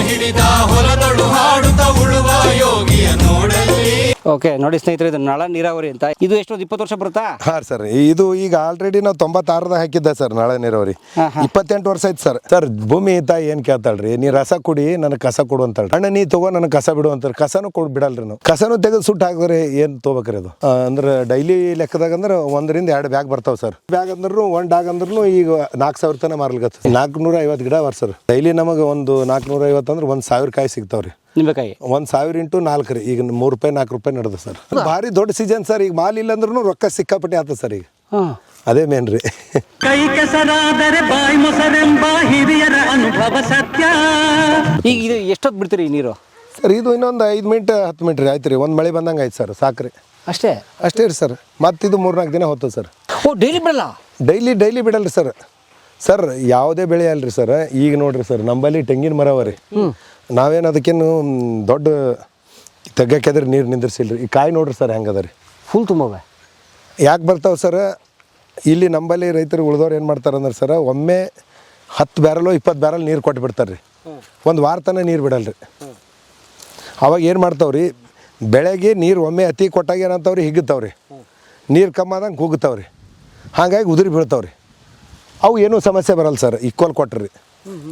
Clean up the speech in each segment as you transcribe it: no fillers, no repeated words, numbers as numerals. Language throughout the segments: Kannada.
ಹಿಡಿದ ಹೊಲದೊಳು ಹಾಡುತ್ತ ಉಳುವ ಯೋಗಿಯ ನೋಡಲ್ಲಿ. ಓಕೆ ನೋಡಿ ಸ್ನೇಹಿತರೆ, ಇದು ನಳ ನೀರಾವರಿ ಅಂತ. ಇದು ಎಷ್ಟೊಂದು 20 ವರ್ಷ ಬರುತ್ತಾ? ಹಾಂ ಸರ್, ಇದು ಈಗ ಆಲ್ರೆಡಿ ನಾವು 96ದಾಗ ಹಾಕಿದ್ದೆ ಸರ್ ನಳ ನೀರಾವರಿ. 28 ವರ್ಷ ಆಯ್ತು ಸರ್. ಸರ್ ಭೂಮಿ ತಾಯಿ ಏನು ಕೇಳ್ತಾಳ್ರಿ, ನೀ ರಸ ಕುಡಿ ನನಗೆ ಕಸ ಕೊಡು ಅಂತಾಳ್ರಿ. ಅಣ್ಣ ನೀ ತಗೋ ನನಗೆ ಕಸ ಬಿಡು ಅಂತಾರೆ. ಕಸನೂ ಕೊಡು ಬಿಡಲ್ರಿ ನಾವು. ಕಸನೂ ತೆಗೆದು ಸುಟ್ಟು ಹಾಕಿದ್ರೆ ಏನು ತೊಗೋಬೇಕ್ರಿ ಅದು. ಅಂದ್ರೆ ಡೈಲಿ ಲೆಕ್ಕದಾಗ ಅಂದ್ರೆ 1 ರಿಂದ 2 ಬ್ಯಾಗ್ ಬರ್ತಾವೆ ಸರ್. ಬ್ಯಾಗ್ ಅಂದ್ರೂ 1 ಡಾಗ್ ಅಂದ್ರೂ ಈಗ 4000 ತನಕ ಮಾರ್ಲಿಕತ್ತ. 450 ಗಿಡ ಅವ ಸರ್. ಡೈಲಿ ನಮಗೆ ಒಂದು 450 ಅಂದ್ರೆ 1000 ಕಾಯಿ ಸಿಗ್ತಾವ್ರಿ. ನಿಂಬೆಕಾಯಿ 1000 × 4 ರೀ. ಈಗ 3 ರೂಪಾಯಿ 4 ರೂಪಾಯಿ ನಡೆದ ಸರ್. ಭಾರಿ ದೊಡ್ಡ ಸೀಸನ್ ಸರ್. ಈಗ ಮಾಲ್ ಇಲ್ಲ ಅಂದ್ರೂ ರೊಕ್ಕ ಸಿಕ್ಕಾಪಟ್ಟೆ ಆಗ್ತದೆ ಸರ್. ಈಗ ಅದೇ ಮೇನ್ ರೀ. ಕೈ ಕೆಸರಾದರೆ ಬಾಯಿ ಮೊಸರೆಂಬ ಹಿರಿಯರ ಅನುಭವ ಸತ್ಯ. ಈಗ ಇದು ಎಷ್ಟೊತ್ತು ಬಿಡ್ತೀರಿ ಈ ನೀರು? ಸರ್ ಇದು ಇನ್ನೊಂದು 5 ಮಿನಿಟ್ 10 ಮಿನಿಟ್ ರೀ. ಆಯ್ತು ರೀ, ಒಂದು ಮಳೆ ಬಂದಂಗೆ ಆಯ್ತು ಸರ್. ಸಾಕ್ರಿ ಅಷ್ಟೇ ರೀ ಸರ್. ಮತ್ತಿದು 3-4 ದಿನ ಹೋಗ್ತದೆ ಸರ್. ಓ ಡೈಲಿ ಬಿಡಲ್ಲ? ಡೈಲಿ ಬಿಡಲ್ರಿ ಸರ್. ಸರ್ ಯಾವುದೇ ಬೆಳೆ ಅಲ್ರಿ ಸರ್. ಈಗ ನೋಡ್ರಿ ಸರ್, ನಂಬಲ್ಲಿ ತೆಂಗಿನ ಮರ ಅವ ರೀ. ನಾವೇನು ಅದಕ್ಕೇನು ದೊಡ್ಡ ತೆಗ್ಗಕ್ಕೆದ್ರೆ ನೀರು ನಿಂದಿರ್ಸಿಲ್ರಿ. ಈ ಕಾಯಿ ನೋಡ್ರಿ ಸರ್ ಹೆಂಗದ ರೀ, ಫುಲ್ ತುಂಬವೆ. ಯಾಕೆ ಬರ್ತಾವೆ ಸರ್, ಇಲ್ಲಿ ನಂಬಲ್ಲಿ ರೈತರು ಉಳಿದವ್ರು ಏನು ಮಾಡ್ತಾರೆ ಅಂದ್ರೆ ಸರ್, ಒಮ್ಮೆ 10 ಬ್ಯಾರಲು 20 ಬ್ಯಾರಲ್ ನೀರು ಕೊಟ್ಟು ಬಿಡ್ತಾರೆ ರೀ. ಒಂದು ವಾರ ತನಕ ನೀರು ಬಿಡಲ್ರಿ. ಅವಾಗ ಏನು ಮಾಡ್ತಾವ್ರಿ, ಬೆಳೆಗೆ ನೀರು ಒಮ್ಮೆ ಅತಿ ಕೊಟ್ಟಾಗ ಏನಂತವ್ರಿ, ಹಿಗ್ತಾವ್ರಿ. ನೀರು ಕಮ್ಮಾದಂಗೆ ಕೂಗ್ತಾವ್ರಿ. ಹಾಗಾಗಿ ಉದುರಿ ಬೀಳ್ತಾವ್ರಿ. ಅವು ಏನೂ ಸಮಸ್ಯೆ ಬರಲ್ಲ ಸರ್. ಈಕ್ವಲ್ ಕೊಟ್ರಿ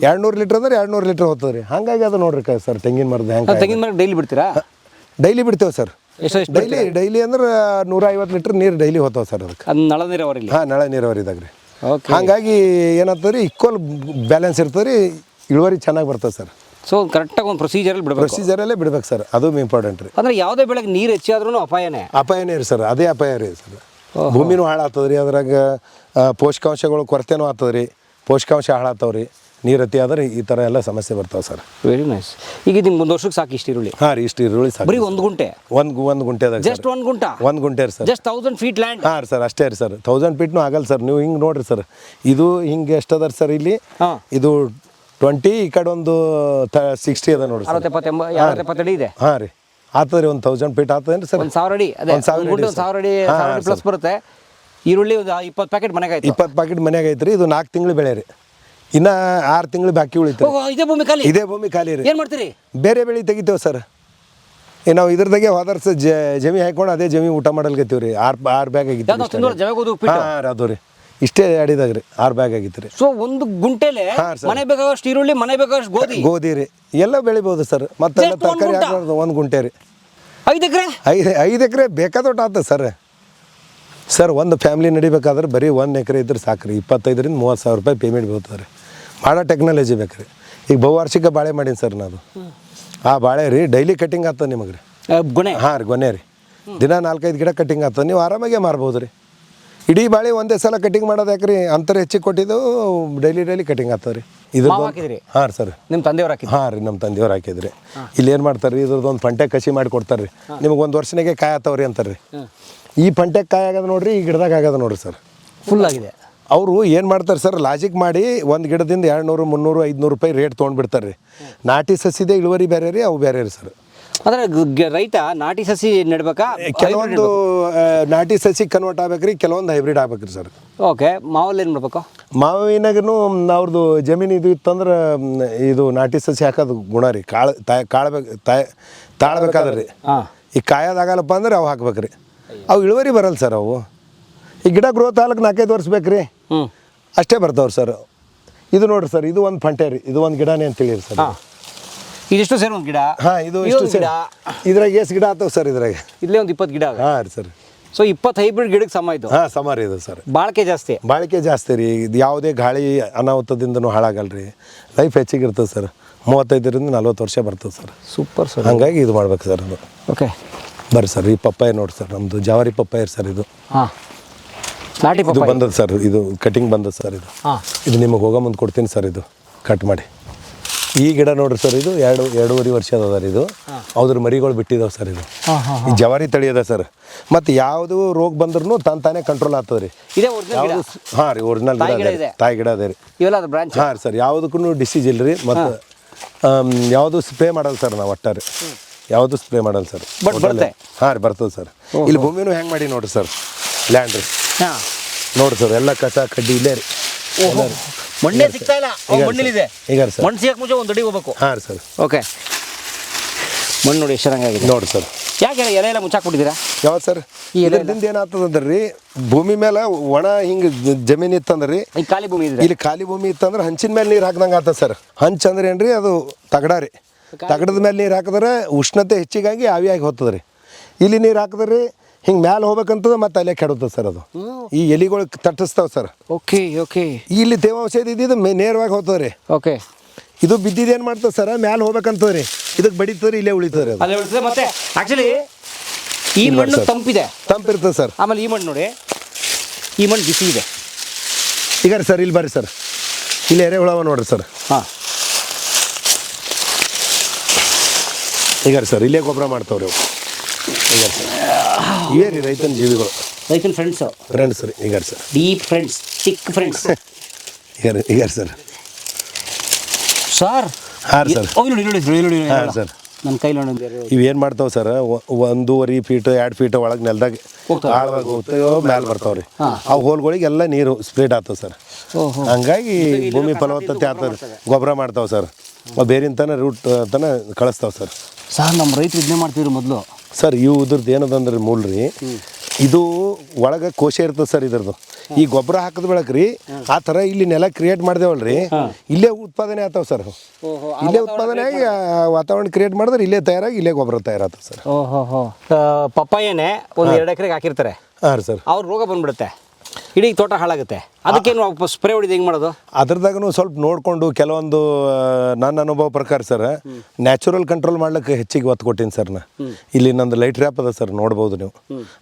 200 ಲೀಟ್ರ್ ಅಂದ್ರೆ 200 ಲೀಟ್ರ್ ಹೋಗ್ತದೆ ರೀ. ಹಾಗಾಗಿ ಅದು ನೋಡ್ರಿ ಸರ್ ತೆಂಗಿನ ಮರದ ಹೆಂಗೆ. ತೆಂಗಿನ ಮರ ಡೈಲಿ ಬಿಡ್ತೀರಾ? ಡೈಲಿ ಬಿಡ್ತೇವೆ ಸರ್. ಎಷ್ಟು ಡೈಲಿ ಅಂದ್ರೆ 150 ಲೀಟ್ರ್ ನೀರು ಡೈಲಿ ಹೋಗ್ತಾವೆ ಸರ್ ಅದಕ್ಕೆ. ಅದು ನಳ ನೀರಾವರಿ? ಹಾಂ, ನಳ ನೀರಾವರಿದಾಗ ರೀ. ಹಾಗಾಗಿ ಏನಾಗ್ತದೆ ರೀ, ಈಕ್ವಲ್ ಬ್ಯಾಲೆನ್ಸ್ ಇರ್ತದೆ ರೀ. ಇಳುವರಿ ಚೆನ್ನಾಗಿ ಬರ್ತದೆ ಸರ್. ಸೊ ಕರೆಕ್ಟಾಗಿ ಒಂದು ಪ್ರೊಸೀಜರಲ್ಲೇ ಬಿಡ್ಬೇಕು ಸರ್. ಅದು ಇಂಪಾರ್ಟೆಂಟ್ ರೀ. ಅಂದರೆ ಯಾವುದೇ ಬೆಳೆಗೆ ನೀರು ಹೆಚ್ಚಾದ್ರೂ ಅಪಾಯನೇ ರೀ ಸರ್. ಅದೇ ಅಪಾಯ ರೀ ಸರ್. ಭೂಮಿನೂ ಹಾಳಾಗ್ತದೆ ರೀ. ಅದ್ರಾಗ ಪೋಷಕಾಂಶಗಳು ಕೊರತೆನೂ ಆಗ್ತದೆ ರೀ. ಪೋಷಕಾಂಶ ಹಾಳಾಗ್ತಾವೆ ರೀ. ನೀರು ಅತಿ ಆದರೆ ಈ ಥರ ಎಲ್ಲ ಸಮಸ್ಯೆ ಬರ್ತಾವೆ ಸರ್. Very nice. ಈಗ ನಿಮ್ಗೆ 1 ವರ್ಷಕ್ಕೆ ಸಾಕು ಇಷ್ಟು ಈರುಳ್ಳಿ? ಹಾಂ ರೀ, ಇಷ್ಟು ಈರುಳ್ಳಿ ಸಾಕು. ಬರೀ 1 ಗುಂಟೆ? ಒಂದು ಗುಂಟೆದಾಗ ಜಸ್ಟ್ 1 ಗುಂಟ? 1 ಗುಂಟೆ ರೀ ಸರ್. Just 1000 feet land? ಹಾಂ ರೀ ಸರ್, ಅಷ್ಟೇ ರೀ ಸರ್. 1000 ಫೀಟ್ನೂ ಆಗಲ್ಲ ಸರ್. ನೀವು ಹಿಂಗೆ ನೋಡಿರಿ ಸರ್, ಇದು ಹಿಂಗೆ ಎಷ್ಟದ ಸರ್ ಇಲ್ಲಿ. ಇದು 20, ಈ ಕಡೆ ಒಂದು 60 ಅದ ನೋಡಿರಿ. 60-70 ಅಡಿ ಇದೆ. ಹಾಂ ರೀ, ಆಗ್ತದೆ ರೀ. ಒಂದು 1000 ಫೀಟ್ ಆಗ್ತದೆ ಸರ್. 1000 ಅಡಿ. ಅದೇ 1000 ಅಡಿ ಪ್ಲಸ್ ಬರುತ್ತೆ. ಈರುಳ್ಳಿ 20 ಪ್ಯಾಕೆಟ್ ಮನೆಗೆ ಆಯ್ತು. 20 ಪ್ಯಾಕೆಟ್ ಮನೆಗೆ ಐತ್ರಿ. ಇದು 4 ತಿಂಗಳು ಬೆಳೆ ರೀ. ಇನ್ನು 6 ತಿಂಗಳು ಬಾಕಿ ಉಳಿತು. ಇದೇ ಭೂಮಿ ಖಾಲಿ ರೀ. ಏನು ಮಾಡ್ತೀರಿ? ಬೇರೆ ಬೆಳೆ ತೆಗಿತೇವೆ ಸರ್. ನಾವು ಇದ್ರದಾಗೆ ಹೋದರ್ಸ ಜಮಿ ಹಾಕೊಂಡು ಅದೇ ಜಮಿ ಊಟ ಮಾಡಲ್ಗತ್ತೀವಿ ರೀ. 6 ಬ್ಯಾಗ್ ಆಗಿತ್ತು. ಹಾಂ ಅದು ರೀ, ಇಷ್ಟೇ ಅಡಿದಾಗ ರೀ 6 ಬ್ಯಾಗ್ ಆಗಿತ್ತು ರೀ. ಸೊ 1 ಗುಂಟೆಲೆ ಮನೆ ಬೇಕಾದಷ್ಟು ಈರುಳ್ಳಿ, ಮನೆ ಬೇಕಾದಷ್ಟು ಗೋಧಿ ರೀ ಎಲ್ಲ ಬೆಳಿಬೋದು ಸರ್. ಮತ್ತೆ ತರಕಾರಿ ಹಾಕೋದು 1 ಗುಂಟೆ ರೀ. 5 ಎಕರೆ? 5 ಎಕರೆ ಬೇಕಾದೊಟ್ಟು ಆಗ್ತದೆ ಸರ್. ಸರ್ ಒಂದು ಫ್ಯಾಮಿಲಿ ನಡಿಬೇಕಾದ್ರೆ ಬರೀ 1 ಎಕರೆ ಇದ್ರೆ ಸಾಕು ರೀ. 25 ರಿಂದ 30 ಸಾವಿರ ರೂಪಾಯಿ ಪೇಮೆಂಟ್ ಬೀಳ್ತದೆ ರೀ. ಮಾಡೋ ಟೆಕ್ನಾಲಜಿ ಬೇಕು ರೀ. ಈಗ ಬಹುವಾರ್ಷಿಕ ಬಾಳೆ ಮಾಡೀನಿ ಸರ್ ನಾನು. ಆ ಬಾಳೆ ರೀ ಡೈಲಿ ಕಟಿಂಗ್ ಆಗ್ತದೆ ನಿಮಗೆ ರೀ. ಗೊನೆ? ಹಾಂ ರೀ, ಗೊನೆ ರೀ. ದಿನ 4-5 ಗಿಡ ಕಟಿಂಗ್ ಆಗ್ತದೆ. ನೀವು ಆರಾಮಾಗೆ ಮಾರ್ಬೋದು ರೀ. ಇಡೀ ಬಾಳೆ ಒಂದೇ ಸಲ ಕಟಿಂಗ್ ಮಾಡೋದು ಯಾಕೆ ರೀ, ಅಂತರ ಹೆಚ್ಚಿಗೆ ಕೊಟ್ಟಿದ್ದು ಡೈಲಿ ಕಟಿಂಗ್ ಆಗ್ತದೆ ರೀ. ಇದು ಹಾಂ ಸರ್, ನಿಮ್ಮ ತಂದೆಯವ್ರು ಹಾಕಿದ್ರು? ಹಾಂ ರೀ, ನಮ್ಮ ತಂದೆಯವ್ರು ಹಾಕಿದ್ರಿ. ಇಲ್ಲಿ ಏನು ಮಾಡ್ತಾರೆ ರೀ, ಇದ್ರದ್ದು ಒಂದು ಪಂಟೆ ಕಸಿ ಮಾಡಿ ಕೊಡ್ತಾರೆ ರೀ. ನಿಮಗೆ 1 ವರ್ಷನಾಗೆ ಕಾಯಿ ಆಗ್ತಾವ್ರಿ ಅಂತಾರೆ ರೀ. ಈ ಪಂಟೆಗೆ ಕಾಯಿ ಆಗೋದು ನೋಡ್ರಿ, ಈ ಗಿಡದಾಗ ಆಗೋದು ನೋಡ್ರಿ ಸರ್. ಫುಲ್ ಆಗಿದೆ. ಅವರು ಏನು ಮಾಡ್ತಾರೆ ಸರ್, ಲಾಜಿಕ್ ಮಾಡಿ ಒಂದು ಗಿಡದಿಂದ 200, 300, 500 ರೂಪಾಯಿ ರೇಟ್ ತೊಗೊಂಡ್ಬಿಡ್ತಾರೆ ರೀ. ನಾಟಿ ಸಸಿದೆ ಇಳುವರಿ ಬೇರೆ ರೀ, ಅವು ಬೇರೆ ರೀ ಸರ್. ಅಂದರೆ ರೈತ ನಾಟಿ ಸಸಿ ನೆಡ್ಬೇಕಾ? ಕೆಲವೊಂದು ನಾಟಿ ಸಸಿ ಕನ್ವರ್ಟ್ ಆಗ್ಬೇಕ್ರಿ, ಕೆಲವೊಂದು ಹೈಬ್ರಿಡ್ ಆಗ್ಬೇಕ್ರಿ ಸರ್. ಓಕೆ. ಮಾವಲ್ಲಿ ಏನು ಮಾಡ್ಬೇಕು? ಮಾವಿನಾಗೂ ಅವ್ರದ್ದು ಜಮೀನು ಇದು ಇತ್ತಂದ್ರೆ ಇದು ನಾಟಿ ಸಸಿ ಹಾಕೋದು ಗುಣ ರೀ. ತಾಳ್ಬೇಕಾದ್ರೆ ರೀ. ಈ ಕಾಯೋದಾಗಲ್ಲಪ್ಪ ಅಂದ್ರೆ ಅವು ಹಾಕ್ಬೇಕ್ರಿ. ಅವು ಇಳುವರಿ ಬರಲ್ಲ ಸರ್. ಅವು ಈ ಗಿಡ ಗ್ರೋತ್ ಆಗ್ಲಿಕ್ಕೆ 4-5 ವರ್ಷ ಬೇಕ್ರಿ, ಅಷ್ಟೇ ಬರ್ತಾವ್ರಿ ಸರ್. ಇದು ನೋಡ್ರಿ ಸರ್, ಇದು ಒಂದು ಫಂಟೆ ರೀ. ಇದು ಒಂದು ಗಿಡನೇ ಅಂತೇಳಿ ಸರ್. ಇದಿಷ್ಟು ಸೇರಿ ಒಂದು ಗಿಡ? ಹಾಂ, ಇದು ಇಷ್ಟು ಗಿಡ. ಇದ್ರಾಗ ಎಷ್ಟು ಗಿಡ ಆಗ್ತಾವೆ ಸರ್? ಇದ್ರಾಗ ಇಲ್ಲೇ ಒಂದು 20 ಗಿಡ. ಹಾಂ ರೀ ಸರ್. ಸೊ 20 ಹೈಬ್ರಿಡ್ ಗಿಡಕ್ಕೆ ಸಮ ಇದು? ಹಾಂ, ಸಮ ರೀ. ಇದು ಸರ್ ಬಾಳಿಕೆ ಜಾಸ್ತಿ ರೀ. ಇದು ಯಾವುದೇ ಗಾಳಿ ಅನಾಹುತದಿಂದನೂ ಹಾಳಾಗಲ್ಲ ರೀ. ಲೈಫ್ ಹೆಚ್ಚಿಗೆ ಇರ್ತದೆ ಸರ್. 35 ರಿಂದ 40 ವರ್ಷ ಬರ್ತದೆ ಸರ್. Super sir. ಹಾಗಾಗಿ ಇದು ಮಾಡ್ಬೇಕು ಸರ್. ಅದು ಓಕೆ ಬರ್ರಿ ಸರ್. ಈ ಪಪ್ಪಾಯ ನೋಡಿ ಸರ್, ನಮ್ಮದು ಜವಾರಿ ಪಪ್ಪಾಯ ಸರ್. ಇದು ಹಾಂ, ನಾಟಿ ಇದು ಬಂದದ ಸರ್. ಇದು ಕಟಿಂಗ್ ಬಂದದ ಸರ್. ಇದು ನಿಮಗೆ ಹೋಗೋ ಮುಂದೆ ಕೊಡ್ತೀನಿ ಸರ್. ಇದು ಕಟ್ ಮಾಡಿ. ಈ ಗಿಡ ನೋಡ್ರಿ ಸರ್, ಇದು 2-2.5 ವರ್ಷ ಅದ ರೀ. ಇದು ಅದ್ರ ಮರಿಗಳು ಬಿಟ್ಟಿದಾವೆ ಸರ್. ಇದು ಈ ಜವಾರಿ ತಳಿ ಅದ ಸರ್. ಮತ್ತು ಯಾವುದು ರೋಗ ಬಂದ್ರೂ ತಾನೇ ಕಂಟ್ರೋಲ್ ಆಗ್ತದೆ ರೀ. ಹಾಂ ರೀ, ಒರಿಜಿನಲ್ ಗಿಡ, ತಾಯಿ ಗಿಡ ಅದೇ ರೀ. ಹಾಂ ರೀ ಸರ್. ಯಾವುದಕ್ಕೂ ಡಿಸೀಸ್ ಇಲ್ಲ ರೀ. ಮತ್ತು ಯಾವುದು ಸ್ಪ್ರೇ ಮಾಡಲ್ಲ ಸರ್. ನಾವು ಒಟ್ಟಾರೆ ಯಾವುದು ಸ್ಪ್ರೇ ಮಾಡಲ್ಲ ಸರ್. ಹಾಂ ರೀ, ಬರ್ತದೆ ಸರ್. ಇಲ್ಲಿ ಭೂಮಿನೂ ಹೆಂಗೆ ಮಾಡಿ ನೋಡ್ರಿ ಸರ್, ಲ್ಯಾಂಡ್ ರೀ. ನೋಡ್ರಿ ಸರ್, ಎಲ್ಲ ಕಸ ಕಡ್ಡಿ ಇಲ್ಲೇ ರೀ. ಮಣ್ಣೇ ಸಿಗ್ತಾ ಇಲ್ಲ, ಮಣ್ಣಿಲಿದೆ. ಈಗ ಸರ್ ಮಣ್ಣು ಸಿಗಕ್ಕೆ ಮುಂಚೆ ಒಂದು ಅಡಿ ಹೋಗ್ಬೇಕು. ಹಾಂ ಸರ್. ಓಕೆ, ಮಣ್ಣು ನೋಡಿ ಎಷ್ಟು ಚೆನ್ನಾಗಿದೆ ನೋಡಿ ಸರ್. ಯಾಕೆ ಎಲೆ ಎಲ್ಲ ಮುಚ್ಚಾಕ್ಬಿಟ್ಟಿದ್ದೀರಾ? ಯಾವ್ದು ಸರ್, ಇದರಿಂದ ಏನಾಗ್ತದಂದ್ರೆ ರೀ, ಭೂಮಿ ಮೇಲೆ ಒಣ ಹಿಂಗೆ ಜಮೀನು ಇತ್ತಂದ್ರೆ ರೀ, ಈ ಖಾಲಿ ಭೂಮಿ ಇದೆ, ಇಲ್ಲಿ ಖಾಲಿ ಭೂಮಿ ಇತ್ತಂದ್ರೆ ಹಂಚಿನ ಮೇಲೆ ನೀರು ಹಾಕ್ದಂಗೆ ಆಗ್ತದೆ ಸರ್. ಹಂಚ್ ಅಂದ್ರೆ ಏನ್ರಿ, ಅದು ತಗಡ ರೀ. ತಗಡದ ಮೇಲೆ ನೀರು ಹಾಕಿದ್ರೆ ಉಷ್ಣತೆ ಹೆಚ್ಚಿಗಾಗಿ ಆವಿಯಾಗಿ ಹೋಗ್ತದೆ ರೀ. ಇಲ್ಲಿ ನೀರು ಹಾಕಿದ್ರೆ ರೀ ಹಿಂಗೆ ಮ್ಯಾಲೆ ಹೋಗ್ಬೇಕಂತದ ಮತ್ತೆ ಅಲ್ಲೇ ಕೆಡುತ್ತೆ ಸರ್. ಅದು ಈ ಎಲಿಗಳು ತಟ್ಟಿಸ್ತಾವೆ ಸರ್. Okay okay. ಇಲ್ಲಿ ತೇವಾಂಶ ಇದ್ದಿದ್ದು ನೇರವಾಗಿ ಹೋಗ್ತದೆ ರೀ. ಓಕೆ, ಇದು ಬಿದ್ದಿದ್ದು ಏನು ಮಾಡ್ತದೆ ಸರ್, ಮ್ಯಾಲೆ ಹೋಗ್ಬೇಕಂತದ ರೀ, ಇದಕ್ಕೆ ಬಡಿತದೆ, ಇಲ್ಲೇ ಉಳಿತದೆ ರೀ. ಅಲ್ಲೇ ಉಳಿತದೆ. ಮತ್ತೆ ಆ್ಯಕ್ಚುಲಿ ಈ ಮಣ್ಣು ತಂಪಿದೆ, ತಂಪಿರ್ತದೆ ಸರ್. ಆಮೇಲೆ ಈ ಮಣ್ಣು ನೋಡಿ, ಈ ಮಣ್ಣು ಬಿಸಿ ಇದೆ. ಈಗ ಸರ್ ಇಲ್ಲಿ ಬರ್ರಿ ಸರ್, ಇಲ್ಲಿ ಎರೆಹುಳವ ನೋಡ್ರಿ ಸರ್. ಹಾಂ, ಈಗ ಸರ್ ಇಲ್ಲೇ ಗೊಬ್ಬರ ಮಾಡ್ತಾವ್ರಿ ಅವು. ಈಗ ಸರ್ ಇವೇ ರೀ ರೈತನ ಜೀವಿಗಳು, ರೈತನ ಫ್ರೆಂಡ್ಸು, ಫ್ರೆಂಡ್ಸ್ ರೀ. ಈಗ ಸರ್ ಡೀಪ್ ಫ್ರೆಂಡ್ಸ್, ಚಿಕ್ಕ ಫ್ರೆಂಡ್ಸ್. ಈಗ ಸರ್ ಸರ್ ಹಾಂ ಸರ್. ನೋಡಿ ಹಾಂ ಸರ್, ನನ್ನ ಕೈ ನೋಡಿ. ಇವು ಏನು ಮಾಡ್ತಾವೆ ಸರ್, 1.5 ಫೀಟ್ 2 ಫೀಟ್ ಒಳಗೆ ನೆಲದಾಗ ಆಳವಾಗಿ ಹೋಗ್ತಾವೆ, ಮ್ಯಾಲೆ ಬರ್ತಾವೆ ರೀ. ಆ ಹೋಲ್ಗಳಿಗೆಲ್ಲ ನೀರು ಸ್ಪ್ರೆಡ್ ಆಗ್ತವೆ ಸರ್. ಹಂಗಾಗಿ ಭೂಮಿ ಫಲವತ್ತತೆ ಆಗ್ತದೆ, ಗೊಬ್ಬರ ಮಾಡ್ತಾವೆ ಸರ್. ಬೇರಿನ ತನ ರೂಟ್ ತನ ಕಳಿಸ್ತಾವೆ ಸರ್. ಸರ್ ನಮ್ಮ ರೈತರು ಇದನ್ನೇ ಮಾಡ್ತಿದ್ರು ಮೊದಲು ಸರ್. ಇವು ಇದ್ರದ್ದು ಏನದಂದ್ರೆ ಮೂಲ ರೀ, ಇದು ಒಳಗೆ ಕೋಶ ಇರ್ತದೆ ಸರ್ ಇದ್ರದ್ದು. ಈ ಗೊಬ್ಬರ ಹಾಕಿದ ಬೆಳಕ್ ರೀ, ಆ ಥರ ಇಲ್ಲಿ ನೆಲ ಕ್ರಿಯೇಟ್ ಮಾಡ್ದೇವಲ್ರಿ, ಇಲ್ಲೇ ಉತ್ಪಾದನೆ ಆಗ್ತಾವೆ ಸರ್. ಇಲ್ಲೇ ಉತ್ಪಾದನೆ ಆಗಿ ವಾತಾವರಣ ಕ್ರಿಯೇಟ್ ಮಾಡಿದ್ರೆ ಇಲ್ಲೇ ತಯಾರಾಗಿ ಇಲ್ಲೇ ಗೊಬ್ಬರ ತಯಾರಾಗ್ತದೆ ಸರ್. ಪಪ್ಪಾಯನೇ ಒಂದು 2 ಎಕರೆಗೆ ಹಾಕಿರ್ತಾರೆ. ಹಾಂ ರೀ ಸರ್. ಅವ್ರು ರೋಗ ಬಂದ್ಬಿಡುತ್ತೆ, ಇಡೀ ತೋಟ ಹಾಳಾಗುತ್ತೆ. ಅದಕ್ಕೇನು ಸ್ಪ್ರೇ ಹೊಡಿದು ಹೆಂಗೆ ಮಾಡೋದು? ಅದ್ರದಾಗೂ ಸ್ವಲ್ಪ ನೋಡಿಕೊಂಡು ಕೆಲವೊಂದು ನನ್ನ ಅನುಭವ ಪ್ರಕಾರ ಸರ್, ನ್ಯಾಚುರಲ್ ಕಂಟ್ರೋಲ್ ಮಾಡ್ಲಿಕ್ಕೆ ಹೆಚ್ಚಿಗೆ ಒತ್ತು ಕೊಟ್ಟೀನಿ ಸರ್. ಇಲ್ಲಿ ನಂದು ಲೈಟ್ ರ್ಯಾಪ್ ಅದ ಸರ್, ನೋಡ್ಬೋದು ನೀವು.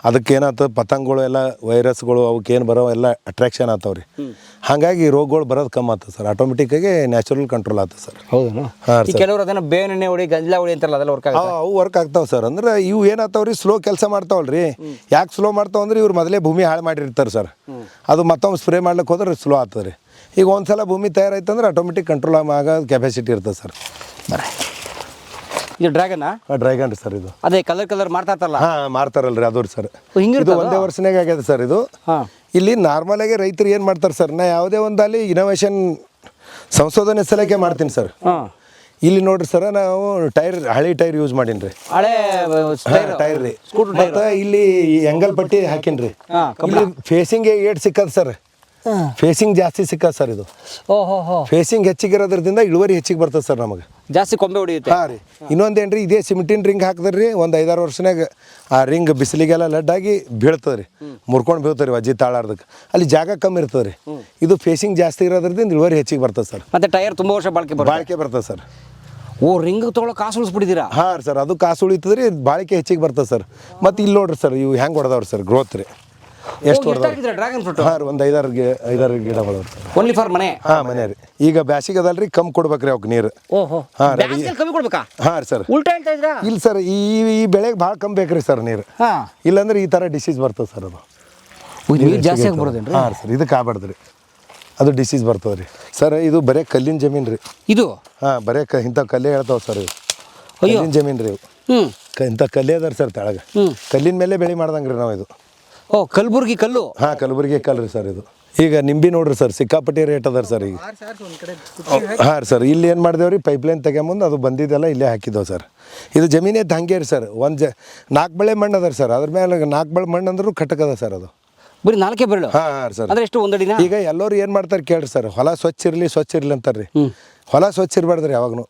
ಅದಕ್ಕೆ ಏನಾಗ್ತದೆ, ಪತಂಗಗಳು ಎಲ್ಲ ವೈರಸ್ಗಳು ಅವಕ್ಕೇನು ಬರೋ ಎಲ್ಲ ಅಟ್ರಾಕ್ಷನ್ ಆಗ್ತಾವೆ ರೀ. ಹಾಗಾಗಿ ರೋಗಗಳು ಬರೋದು ಕಮ್ಮಿ ಆಗ್ತದೆ ಸರ್. ಆಟೋಮೆಟಿಕ್ಕಾಗಿ ನ್ಯಾಚುರಲ್ ಕಂಟ್ರೋಲ್ ಆಗ್ತದೆ ಸರ್. ಹೌದಾ? ಹಾಂ ಸರ್. ಕೆಲವರು ಅದನ್ನು ಬೇವಿನ ಎಣ್ಣೆ ಹೊಡಿ, ಗಂಜಲ ಹೊಡಿ ಅಂತಾರಲ್ಲ, ಅದೆಲ್ಲ ವರ್ಕ್ ಆಗುತ್ತೆ? ಅವು ವರ್ಕ್ ಆಗ್ತಾವೆ ಸರ್. ಅಂದ್ರೆ ಇವು ಏನಾಗ್ತಾವೆ ರೀ, ಸ್ಲೋ ಕೆಲಸ ಮಾಡ್ತಾವಲ್ರಿ. ಯಾಕೆ ಸ್ಲೋ ಮಾಡ್ತಾವೆ ಅಂದ್ರೆ ಇವ್ರು ಮೊದಲೇ ಭೂಮಿ ಹಾಳು ಮಾಡಿರ್ತಾರೆ ಸರ್. ಅದು ಮತ್ತೊಮ್ಮೆ ಸ್ಪ್ರೇ ಮಾಡ್ಲಿಕ್ಕೆ ಹೋದ್ರೆ ಸ್ಲೋ ಆಗ್ತದೆ ರೀ. ಈಗ ಒಂದ್ಸಲ ಭೂಮಿ ತಯಾರಾಯ್ತಂದ್ರೆ ಆಟೋಮೆಟಿಕ್ ಕಂಟ್ರೋಲ್ ಆಗೋ ಕೆಪಾಸಿಟಿ ಇರ್ತದೆ ಸರ್. ಇದು ಡ್ರ್ಯಾಗನ್? ಡ್ರ್ಯಾಗನ್ ರೀ ಸರ್. ಇದು ಅದೇ ಕಲರ್ ಮಾಡ್ತಾ ಇರ್ತಾರಲ್ಲ? ಹಾಂ, ಮಾರ್ತಾರಲ್ರಿ ಅದು ಸರ್. ಹಿಂಗಿರ್ತದೆ, ಇದು ಒಂದೇ ವರ್ಷನಾಗ ಆಗ್ಯದ ಸರ್ ಇದು. ಇಲ್ಲಿ ನಾರ್ಮಲಾಗಿ ರೈತರು ಏನು ಮಾಡ್ತಾರೆ ಸರ್, ನಾ ಯಾವುದೇ ಒಂದಲ್ಲಿ ಇನೋವೇಷನ್ ಸಂಶೋಧನೆ ಸಲಕ್ಕೆ ಮಾಡ್ತೀನಿ ಸರ್. ಇಲ್ಲಿ ನೋಡ್ರಿ ಸರ್, ನಾವು ಹಳಿ ಟೈರ್ ಯೂಸ್ ಮಾಡೀನಿ ರೀ. ಹಳೆ ಟೈರ್ ರೀ. ಮತ್ತು ಇಲ್ಲಿ ಎಂಗಲ್ ಪಟ್ಟಿ ಹಾಕೀನಿ ರೀ. ಇಲ್ಲಿ ಫೇಸಿಂಗ್ ಏಟ್ ಸಿಕ್ಕದ ಸರ್, ಫೇಸಿಂಗ್ ಜಾಸ್ತಿ ಸಿಕ್ಕದ ಸರ್. ಇದು ಫೇಸಿಂಗ್ ಹೆಚ್ಚಿಗಿರೋದ್ರಿಂದ ಇಳುವರಿ ಹೆಚ್ಚಿಗೆ ಬರ್ತದೆ ಸರ್ ನಮಗೆ, ಜಾಸ್ತಿ ಕೊಂಬೆ ಹೊಡಿಯುತ್ತೆ. ಹಾಂ ರೀ. ಇನ್ನೊಂದೇನು ರೀ, ಇದೇ ಸಿಮೆಂಟಿನ ರಿಂಗ್ ಹಾಕಿದ್ರಿ ರೀ, ಒಂದು 5-6 ವರ್ಷನಾಗ ಆ ರಿಂಗ್ ಬಿಸಿಲಿಗೆಲ್ಲ ಲಡ್ಡಾಗಿ ಬೀಳ್ತದೆ ರೀ, ಮುರ್ಕೊಂಡು ಬೀಳ್ತದೆ ರೀ ಅಜ್ಜಿ ತಾಳಾರ್ದಕ್ಕೆ. ಅಲ್ಲಿ ಜಾಗ ಕಮ್ಮಿ ಇರ್ತದೆ ರೀ. ಇದು ಫೇಸಿಂಗ್ ಜಾಸ್ತಿ ಇರೋದ್ರಿಂದ ಇಳುವರಿ ಹೆಚ್ಚಿಗೆ ಬರ್ತದೆ ಸರ್. ಮತ್ತೆ ಟೈರ್ ತುಂಬ ವರ್ಷ ಬಾಳಿಕೆ ಬರ್ತದೆ ಸರ್. ರಿಂಗ್ ತೊಗೊಳೋ ಕಾಸು ಉಳಿಸ್ಬಿಟ್ಟಿದ್ದೀರಾ? ಹಾಂ ಸರ್, ಅದು ಕಾಸು ಉಳಿತದೆ ರೀ, ಬಾಳಿಕೆ ಹೆಚ್ಚಿಗೆ ಬರ್ತದೆ ಸರ್. ಮತ್ತು ಇಲ್ಲಿ ನೋಡ್ರಿ ಸರ್, ಇವು ಹೆಂಗೆ ಹೊಡೆದವ್ರಿ ಸರ್, ಗ್ರೋತ್ ರೀ ಎಷ್ಟು ಹೊಡೆದವ್ರಿ. Dragon fruit? ಹಾಂ ರೀ, ಒಂದು 5-6 ಗಿಡಗಳು. ಓನ್ಲಿ ಫಾರ್ ಮನೆ? ಹಾಂ, ಮನೆ ರೀ. ಈಗ ಬ್ಯಾಸಿಗೆ ಅದಲ್ರಿ, ಕಮ್ಮಿ ಕೊಡ್ಬೇಕ್ರಿ ಅವಕ್ಕೆ ನೀರು. ಹಾಂ ರೀ, ಕಮ್ಮಿ ಕೊಡ್ಬೇಕಾ? ಹಾಂ ರೀ ಸರ್. ಉಲ್ಟಾ ಹೇಳ್ತಾ ಇದ್ರಾ? ಇಲ್ಲ ಸರ್, ಈ ಬೆಳೆಗೆ ಭಾಳ ಕಮ್ಮಿ ಬೇಕ್ರಿ ಸರ್ ನೀರು. ಇಲ್ಲಾಂದ್ರೆ ಈ ಥರ ಡಿಸೀಸ್ ಬರ್ತದೆ ಸರ್. ಅದು ನೀರು ಜಾಸ್ತಿ ಆಗ್ಬಾರ್ದೇನ್ರಿ? ಹಾಂ ಸರ್, ಇದಕ್ಕೆ ಆಗ್ಬಾರ್ದು ರೀ, ಅದು ಡಿಸೀಸ್ ಬರ್ತದೆ ರೀ ಸರ್. ಇದು ಬರೀ ಕಲ್ಲಿನ ಜಮೀನು ರೀ ಇದು. ಹಾಂ, ಬರೀ ಇಂಥ ಕಲ್ಲೇ ಹೇಳ್ತಾವೆ ಸರ್. ಇವು ಕಲ್ಲಿನ ಜಮೀನು ರೀ. ಇವು ಇಂಥ ಕಲ್ಲೇ ಅದಾರ ಸರ್ ತೆಳಗೆ. ಕಲ್ಲಿನ ಮೇಲೆ ಬೆಳೆ ಮಾಡ್ದಂಗೆ ರೀ ನಾವು ಇದು. ಕಲಬುರ್ಗಿ ಕಲ್ಲು? ಹಾಂ, ಕಲಬುರ್ಗಿ ಕಲ್ಲು ರೀ ಸರ್ ಇದು. ಈಗ ನಿಂಬಿ ನೋಡ್ರಿ ಸರ್, ಸಿಕ್ಕಾಪಟ್ಟಿ ರೇಟ್ ಅದಾರ ಸರ್ ಈಗ. ಹಾಂ ರೀ ಸರ್, ಇಲ್ಲಿ ಏನು ಮಾಡಿದೇವ್ರಿ, ಪೈಪ್ಲೈನ್ ತೆಗೆಮುಂದು ಅದು ಬಂದಿದ್ದೆಲ್ಲ ಇಲ್ಲೇ ಹಾಕಿದ್ದೇವೆ ಸರ್. ಇದು ಜಮೀನೇ ಹಂಗೆ ರೀ ಸರ್. 4 ಬಳೆ ಮಣ್ಣು ಅದ ಸರ್, ಅದ್ರ ಮೇಲೆ 4 ಬಳೆ ಮಣ್ಣು ಅಂದ್ರೂ ಕಟ್ಟಕದ ಸರ್ ಅದು. ಬರೀ 4 ಬೆರಳು? ಹಾಂ ಸರ್. ಅಂದ್ರೆ ಎಷ್ಟು ಒಂದಡಿನ? ಈಗ ಎಲ್ಲರೂ ಏನು ಮಾಡ್ತಾರೆ ಕೇಳ್ರಿ ಸರ್, ಹೊಲ ಸ್ವಚ್ಛ ಇರಲಿ ಅಂತಾರೆ ರೀ. ಹೊಲ ಸ್ವಚ್ಛ ಇರಬಾರ್ದ್ರಿ ಯಾವಾಗೂ.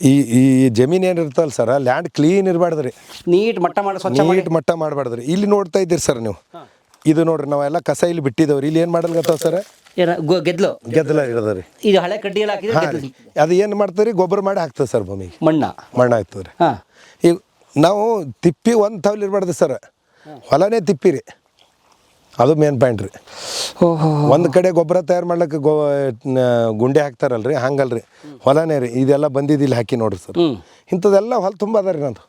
ಈ ಜಮೀನು ಏನಿರ್ತಲ್ಲ ಸರ್, ಲ್ಯಾಂಡ್ ಕ್ಲೀನ್ ಇರಬಾರ್ದ್ರಿ, ನೀಟ್ ಮಟ್ಟ ಮಾಡಬಾರ್ದ್ರಿ. ಇಲ್ಲಿ ನೋಡ್ತಾ ಇದ್ದೀರಿ ಸರ್ ನೀವು, ಇದು ನೋಡ್ರಿ, ನಾವೆಲ್ಲ ಕಸ ಇಲ್ಲಿ ಬಿಟ್ಟಿದ್ದೇವ್ರಿ. ಇಲ್ಲಿ ಏನು ಮಾಡಲ್ಗತ್ತಾವ ಸರ್, ಗೆದ್ದಲ ಇರೋದ ರೀ. ಇದು ಹಳೆ ಕಡ್ಡಿ ಎಲ್ಲ ಹಾಕಿದ್ರೆ ಅದು ಏನು ಮಾಡ್ತಾರೆ, ಗೊಬ್ಬರ ಮಾಡಿ ಹಾಕ್ತದೆ ಸರ್ ಭೂಮಿಗೆ, ಮಣ್ಣು ಆಗ್ತದೆ ರೀ. ಈಗ ನಾವು ತಿಪ್ಪಿ ಒಂದು ತವಲ್ ಇರಬಾರ್ದು ಸರ್, ಹೊಲನೇ ತಿಪ್ಪಿ ರೀ, ಅದು ಮೇನ್ ಪಾಯಿಂಟ್ ರೀ. ಒಂದು ಕಡೆ ಗೊಬ್ಬರ ತಯಾರು ಮಾಡ್ಲಿಕ್ಕೆ ಗುಂಡೆ ಹಾಕ್ತಾರಲ್ರಿ, ಹಂಗಲ್ರಿ, ಹೊಲನೇ ರೀ. ಇದೆಲ್ಲ ಬಂದಿದ್ದು ಇಲ್ಲಿ ಹಾಕಿ ನೋಡ್ರಿ ಸರ್, ಇಂಥದ್ದೆಲ್ಲ ಹೊಲ ತುಂಬ ಅದ ರೀ ನಂದು.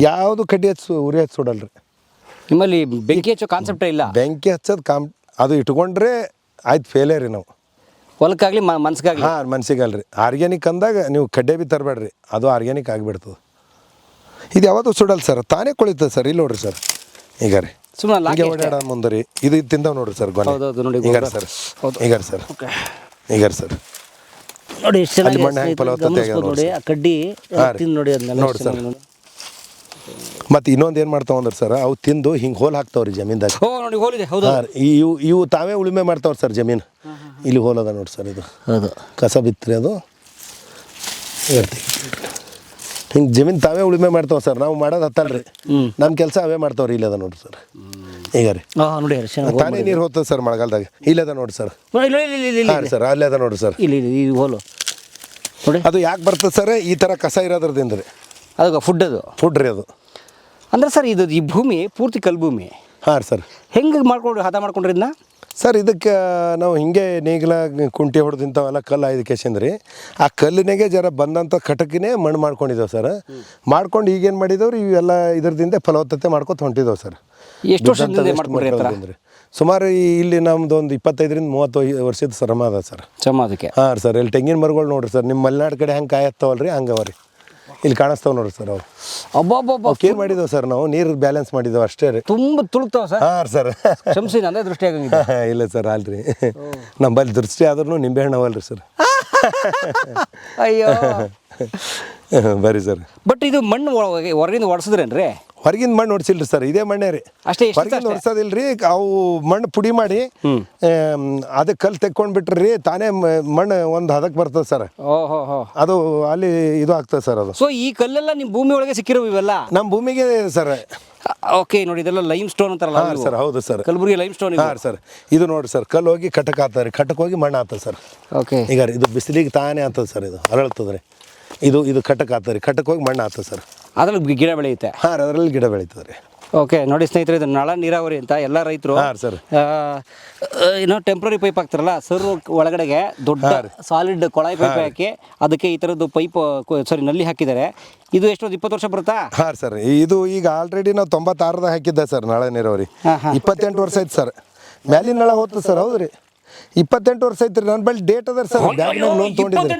ಯಾವುದು ಕಡ್ಡಿ ಉರಿ ಹಚ್ಚಿ ಸುಡಲ್ರಿ. ನಿಮ್ಮಲ್ಲಿ ಬೆಂಕಿ ಹಚ್ಚೋ ಕಾನ್ಸೆಪ್ಟೇ ಇಲ್ಲ? ಬೆಂಕಿ ಹಚ್ಚೋದು ಅದು ಇಟ್ಕೊಂಡ್ರೆ ಆಯ್ತು, ಫೇಲೇ ರೀ ನಾವು. ಹೊಲಕ್ಕಾಗಲಿ ಮನ್ಸಿಗಾಗಲಿ? ಹಾಂ, ಮನ್ಸಿಗಲ್ರಿ. ಆರ್ಗ್ಯಾನಿಕ್ ಅಂದಾಗ ನೀವು ಕಡ್ಡೆ ಬಿ ತರಬೇಡ್ರಿ, ಅದು ಆರ್ಗ್ಯಾನಿಕ್ ಆಗಿಬಿಡ್ತದೆ. ಇದು ಯಾವತ್ತೂ ಸುಡಲ್ಲ ಸರ್, ತಾನೇ ಕೊಳಿತದೆ ಸರ್. ಇಲ್ಲಿ ನೋಡ್ರಿ ಸರ್, ಈಗ ರೀ ಸುಮ್ಮನೆ ಹಿಂಗೆ ಲಾಗಿ ಓಡಾಡ ಮುಂದೆ ರೀ ಇದು ತಿಂದವ್ ನೋಡ್ರಿ ಸರ್ ಗೊನೆ ಹೌದೌದು ನೋಡಿ ಈಗಾರ ಗೊಬ್ಬರ. ಸರ್ ಹೌದು. ಈಗಾರ ಸರ್ ಈಗಾರ ಸರ್ ನೋಡಿ ಎಷ್ಟು ಚೆನ್ನಾಗಿ ಅಲ್ಲಿ ಮಣ್ಣು ಹೆಂಗೆ ಫಲವತ್ತತೆ ಗಮನಿಸ್ಬೋದು ಆಗ್ಯಾವ ನೋಡಿ ಆ ಕಡ್ಡಿ ತಿಂದು ನೋಡಿ ಅದನ್ನೆಲ್ಲ ನೋಡಿ ಸರ್. ಮತ್ತು ಇನ್ನೊಂದು ಏನು ಮಾಡ್ತಾವ ಅಂದ್ರೆ ಸರ್ ಅವು ತಿಂದು ಹಿಂಗೆ ಹೋಲ್ ಹಾಕ್ತಾವ್ರಿ ಜಮೀನ್ದಾಗ. ಓ ನೋಡಿ ಹೋಲಿದೆ ಹೌದು ಹಾಂ ಇವು ತಾವೇ ಉಳುಮೆ ಮಾಡ್ತಾವ್ರಿ ಸರ್ ಜಮೀನು. ಇಲ್ಲಿ ಹೋಲ್ ಅದ ನೋಡಿ ಸರ್ ಇದು ಹೌದು ಕಸ ಬಿತ್ತರಿ ಅದು ಹಿಂಗೆ ಜಮೀನು ತಾವೇ ಉಳುಮೆ ಮಾಡ್ತಾವ ಸರ್. ನಾವು ಮಾಡೋದು ಹತ್ತಲ್ರಿ, ನಮ್ಮ ಕೆಲಸ ಅವೇ ಮಾಡ್ತಾವ್ರಿ. ಇಲ್ಲದ ನೋಡ್ರಿ ಸರ್ ಈಗ ರೀ ನೋಡಿ ಎಷ್ಟು ಚೆನ್ನಾಗಿ ತಾನೇ ನೀರು ಹೋಗ್ತದೆ ಸರ್ ಮಳೆಗಾಲದಾಗ. ಇಲ್ಲದ ನೋಡಿ ಸರ್. ಇಲ್ಲಿ ಹಾಂ ಸರ್ ಅಲ್ಲೇ ಅದ ನೋಡ್ರಿ ಸರ್. ಇಲ್ಲಿ ಈ ಹೋಲು ನೋಡಿ ಅದು ಯಾಕೆ ಬರ್ತದೆ ಸರ್ ಈ ಥರ ಕಸ ಇರೋದ್ರದಿಂದ ರೀ. ಅದಕ್ಕೆ ಫುಡ್ ಅದು ಫುಡ್ ರೀ ಅದು. ಅಂದ್ರೆ ಸರ್ ಇದು ಈ ಭೂಮಿ ಪೂರ್ತಿ ಕಲ್ಲು ಭೂಮಿ. ಹಾಂ ಸರ್. ಹೆಂಗೆ ಮಾಡ್ಕೊಂಡು ಹದ ಮಾಡ್ಕೊಂಡ್ರಿ ಇದನ್ನ ಸರ್ ಇದಕ್ಕೆ ನಾವು ಹಿಂಗೆ ನೇಗಿಲ ಕುಂಟಿ ಹೊಡೆದು ಇಂಥವೆಲ್ಲ ಕಲ್ಲು ಐದು ಕೇಸಂದ್ರಿ ಆ ಕಲ್ಲಿನಾಗೆ ಜರ ಬಂದಂಥ ಕಟಕಿನೇ ಮಣ್ಣು ಮಾಡ್ಕೊಂಡಿದ್ದೇವೆ ಸರ್. ಮಾಡ್ಕೊಂಡು ಈಗೇನು ಮಾಡಿದವ್ರಿ ಇವೆಲ್ಲ ಇದ್ರದಿಂದ ಫಲವತ್ತತೆ ಮಾಡ್ಕೊತ ಹೊಂಟಿದ್ದೇವೆ ಸರ್. ಎಷ್ಟು ವರ್ಷದಿಂದ ಮಾಡ್ಕೊಂಡ್ರಿ ಆ ಥರ? ಸುಮಾರು ಇಲ್ಲಿ ನಮ್ದು ಒಂದು 25-30 ವರ್ಷದ ಶ್ರಮ ಅದ ಸರ್. ಶ್ರಮ ಅದಕ್ಕೆ. ಹಾಂ ಸರ್. ಇಲ್ಲಿ ತೆಂಗಿನ ಮರಗಳು ನೋಡ್ರಿ ಸರ್, ನಿಮ್ಮ ಮಲೆನಾಡು ಕಡೆ ಹೆಂಗೆ ಕಾಯಿ ಹತ್ತವಲ್ರಿ ಹಂಗೆ ಅವ ರೀ. ಇಲ್ಲಿ ಕಾಣಿಸ್ತಾವ ನೋಡ್ರಿ ಸರ್ ಅವು. ಅಬ್ಬಬ್ಬಬ್ಬ ಏನು ಮಾಡಿದ್ದೇವೆ ಸರ್ ನಾವು ನೀರು ಬ್ಯಾಲೆನ್ಸ್ ಮಾಡಿದ್ದೇವೆ ಅಷ್ಟೇ ರೀ. ತುಂಬ ತುಳುಕ್ತಾವ ಸರ್. ಹಾಂ ಸರ್. ಕ್ಷಮಿಸಿ ನಂದೇ ದೃಷ್ಟಿ ಆಗಂಗಿಲ್ಲ. ಇಲ್ಲ ಸರ್ ಅಲ್ರಿ ನಮ್ಮಲ್ಲಿ ದೃಷ್ಟಿ ಆದ್ರೂ ನಿಂಬೆಹಣ್ಣು ಅವಲ್ರಿ ಸರ್. ಅಯ್ಯೋ ಬರೀ ಸರ್. ಬಟ್ ಇದು ಮಣ್ಣು ಹೊರಗಿಂದ ಒಡ್ಸಿದ್ರೇನ್ರಿ? ಹೊರಗಿನ ಮಣ್ಣು ಹೊಡ್ಸಿಲ್ರಿ ಸರ್, ಇದೇ ಮಣ್ಣೇ ರೀ. ಅಷ್ಟೇ ಹೊರಗಿಂದ ಹೊಡ್ಸೋದಿಲ್ರಿ. ಅವು ಮಣ್ಣು ಪುಡಿ ಮಾಡಿ ಅದಕ್ಕೆ ಕಲ್ಲು ತೆಕ್ಕೊಂಡ್ಬಿಟ್ರಿ ತಾನೇ ಮಣ್ಣು ಒಂದು ಹದಕ್ಕೆ ಬರ್ತದೆ ಸರ್. ಓಹೋ ಹೋ. ಅದು ಅಲ್ಲಿ ಇದು ಆಗ್ತದೆ ಸರ್ ಅದು. ಸೊ ಈ ಕಲ್ಲೆಲ್ಲ ನಿಮ್ಮ ಭೂಮಿ ಒಳಗೆ ಸಿಕ್ಕಿರೋ ಇವೆಲ್ಲ? ನಮ್ಮ ಭೂಮಿಗೆ ಸರ್. ಓಕೆ ನೋಡಿ ಇದೆಲ್ಲ ಲೈಮ್ ಸ್ಟೋನ್ ಅಂತಾರಲ್ಲ. ಹಾಂ ಸರ್ ಹೌದು ಸರ್. Kalaburagi lime stone. ಹಾಂ ಸರ್. ಇದು ನೋಡಿ ಸರ್ ಕಲ್ಲು ಹೋಗಿ ಕಟಕ್ ಆಗ್ತದೆ, ಕಟಕ್ ಹೋಗಿ ಮಣ್ಣು ಆಗ್ತದೆ ಸರ್. ಓಕೆ. ಈಗ ಇದು ಬಿಸಿಲಿಗೆ ತಾನೇ ಆಗ್ತದೆ ಸರ್, ಇದು ಅರಳ್ತದೆ ರೀ. ಇದು ಕಟಕ್ ಆಗ್ತದೆ ರೀ, ಕಟಕ್ ಹೋಗಿ ಮಣ್ಣು ಆಗ್ತದೆ ಸರ್. ಅದ್ರಲ್ಲಿ ಗಿಡ ಬೆಳೆಯುತ್ತೆ. ಹಾಂ ಅದರಲ್ಲಿ ಗಿಡ ಬೆಳೀತದೆ ರೀ. ಓಕೆ ನೋಡಿ ಸ್ನೇಹಿತರೆ, ಇದು ನಳ ನೀರಾವರಿ ಅಂತ ಎಲ್ಲ ರೈತರು ಸರ್ ಏನೋ ಟೆಂಪ್ರರಿ ಪೈಪ್ ಹಾಕ್ತಾರಲ್ಲ ಸರ್, ಒಳಗಡೆಗೆ ದೊಡ್ಡ ಸಾಲಿಡ್ ಕೊಳಾಯಿ ಪೈಪ್ ಹಾಕಿ ಅದಕ್ಕೆ ಈ ಥರದ್ದು ಪೈಪ್ ನಲ್ಲಿ ಹಾಕಿದ್ದಾರೆ. ಇದು ಎಷ್ಟೊಂದು 20 ವರ್ಷ ಬರುತ್ತಾ? ಹಾಂ ಸರ್. ಇದು ಈಗ ಆಲ್ರೆಡಿ ನಾವು 96ದಾಗ ಹಾಕಿದ್ದೆ ಸರ್ ನಳ ನೀರಾವರಿ. 28 ವರ್ಷ ಆಯ್ತು ಸರ್. ಮ್ಯಾಲಿನ ನಳ ಹೋಗ್ತದೆ ಸರ್. ಹೌದು ರೀ 28 ವರ್ಷ ಐತ್ರಿ. ನನ್ನ ಬಳಿ ಡೇಟ್ ಅದ ಸರ್. ಬ್ಯಾಂಕ್ನಾಗ ಲೋನ್ ತೊಗೊಂಡಿದ್ದೆ.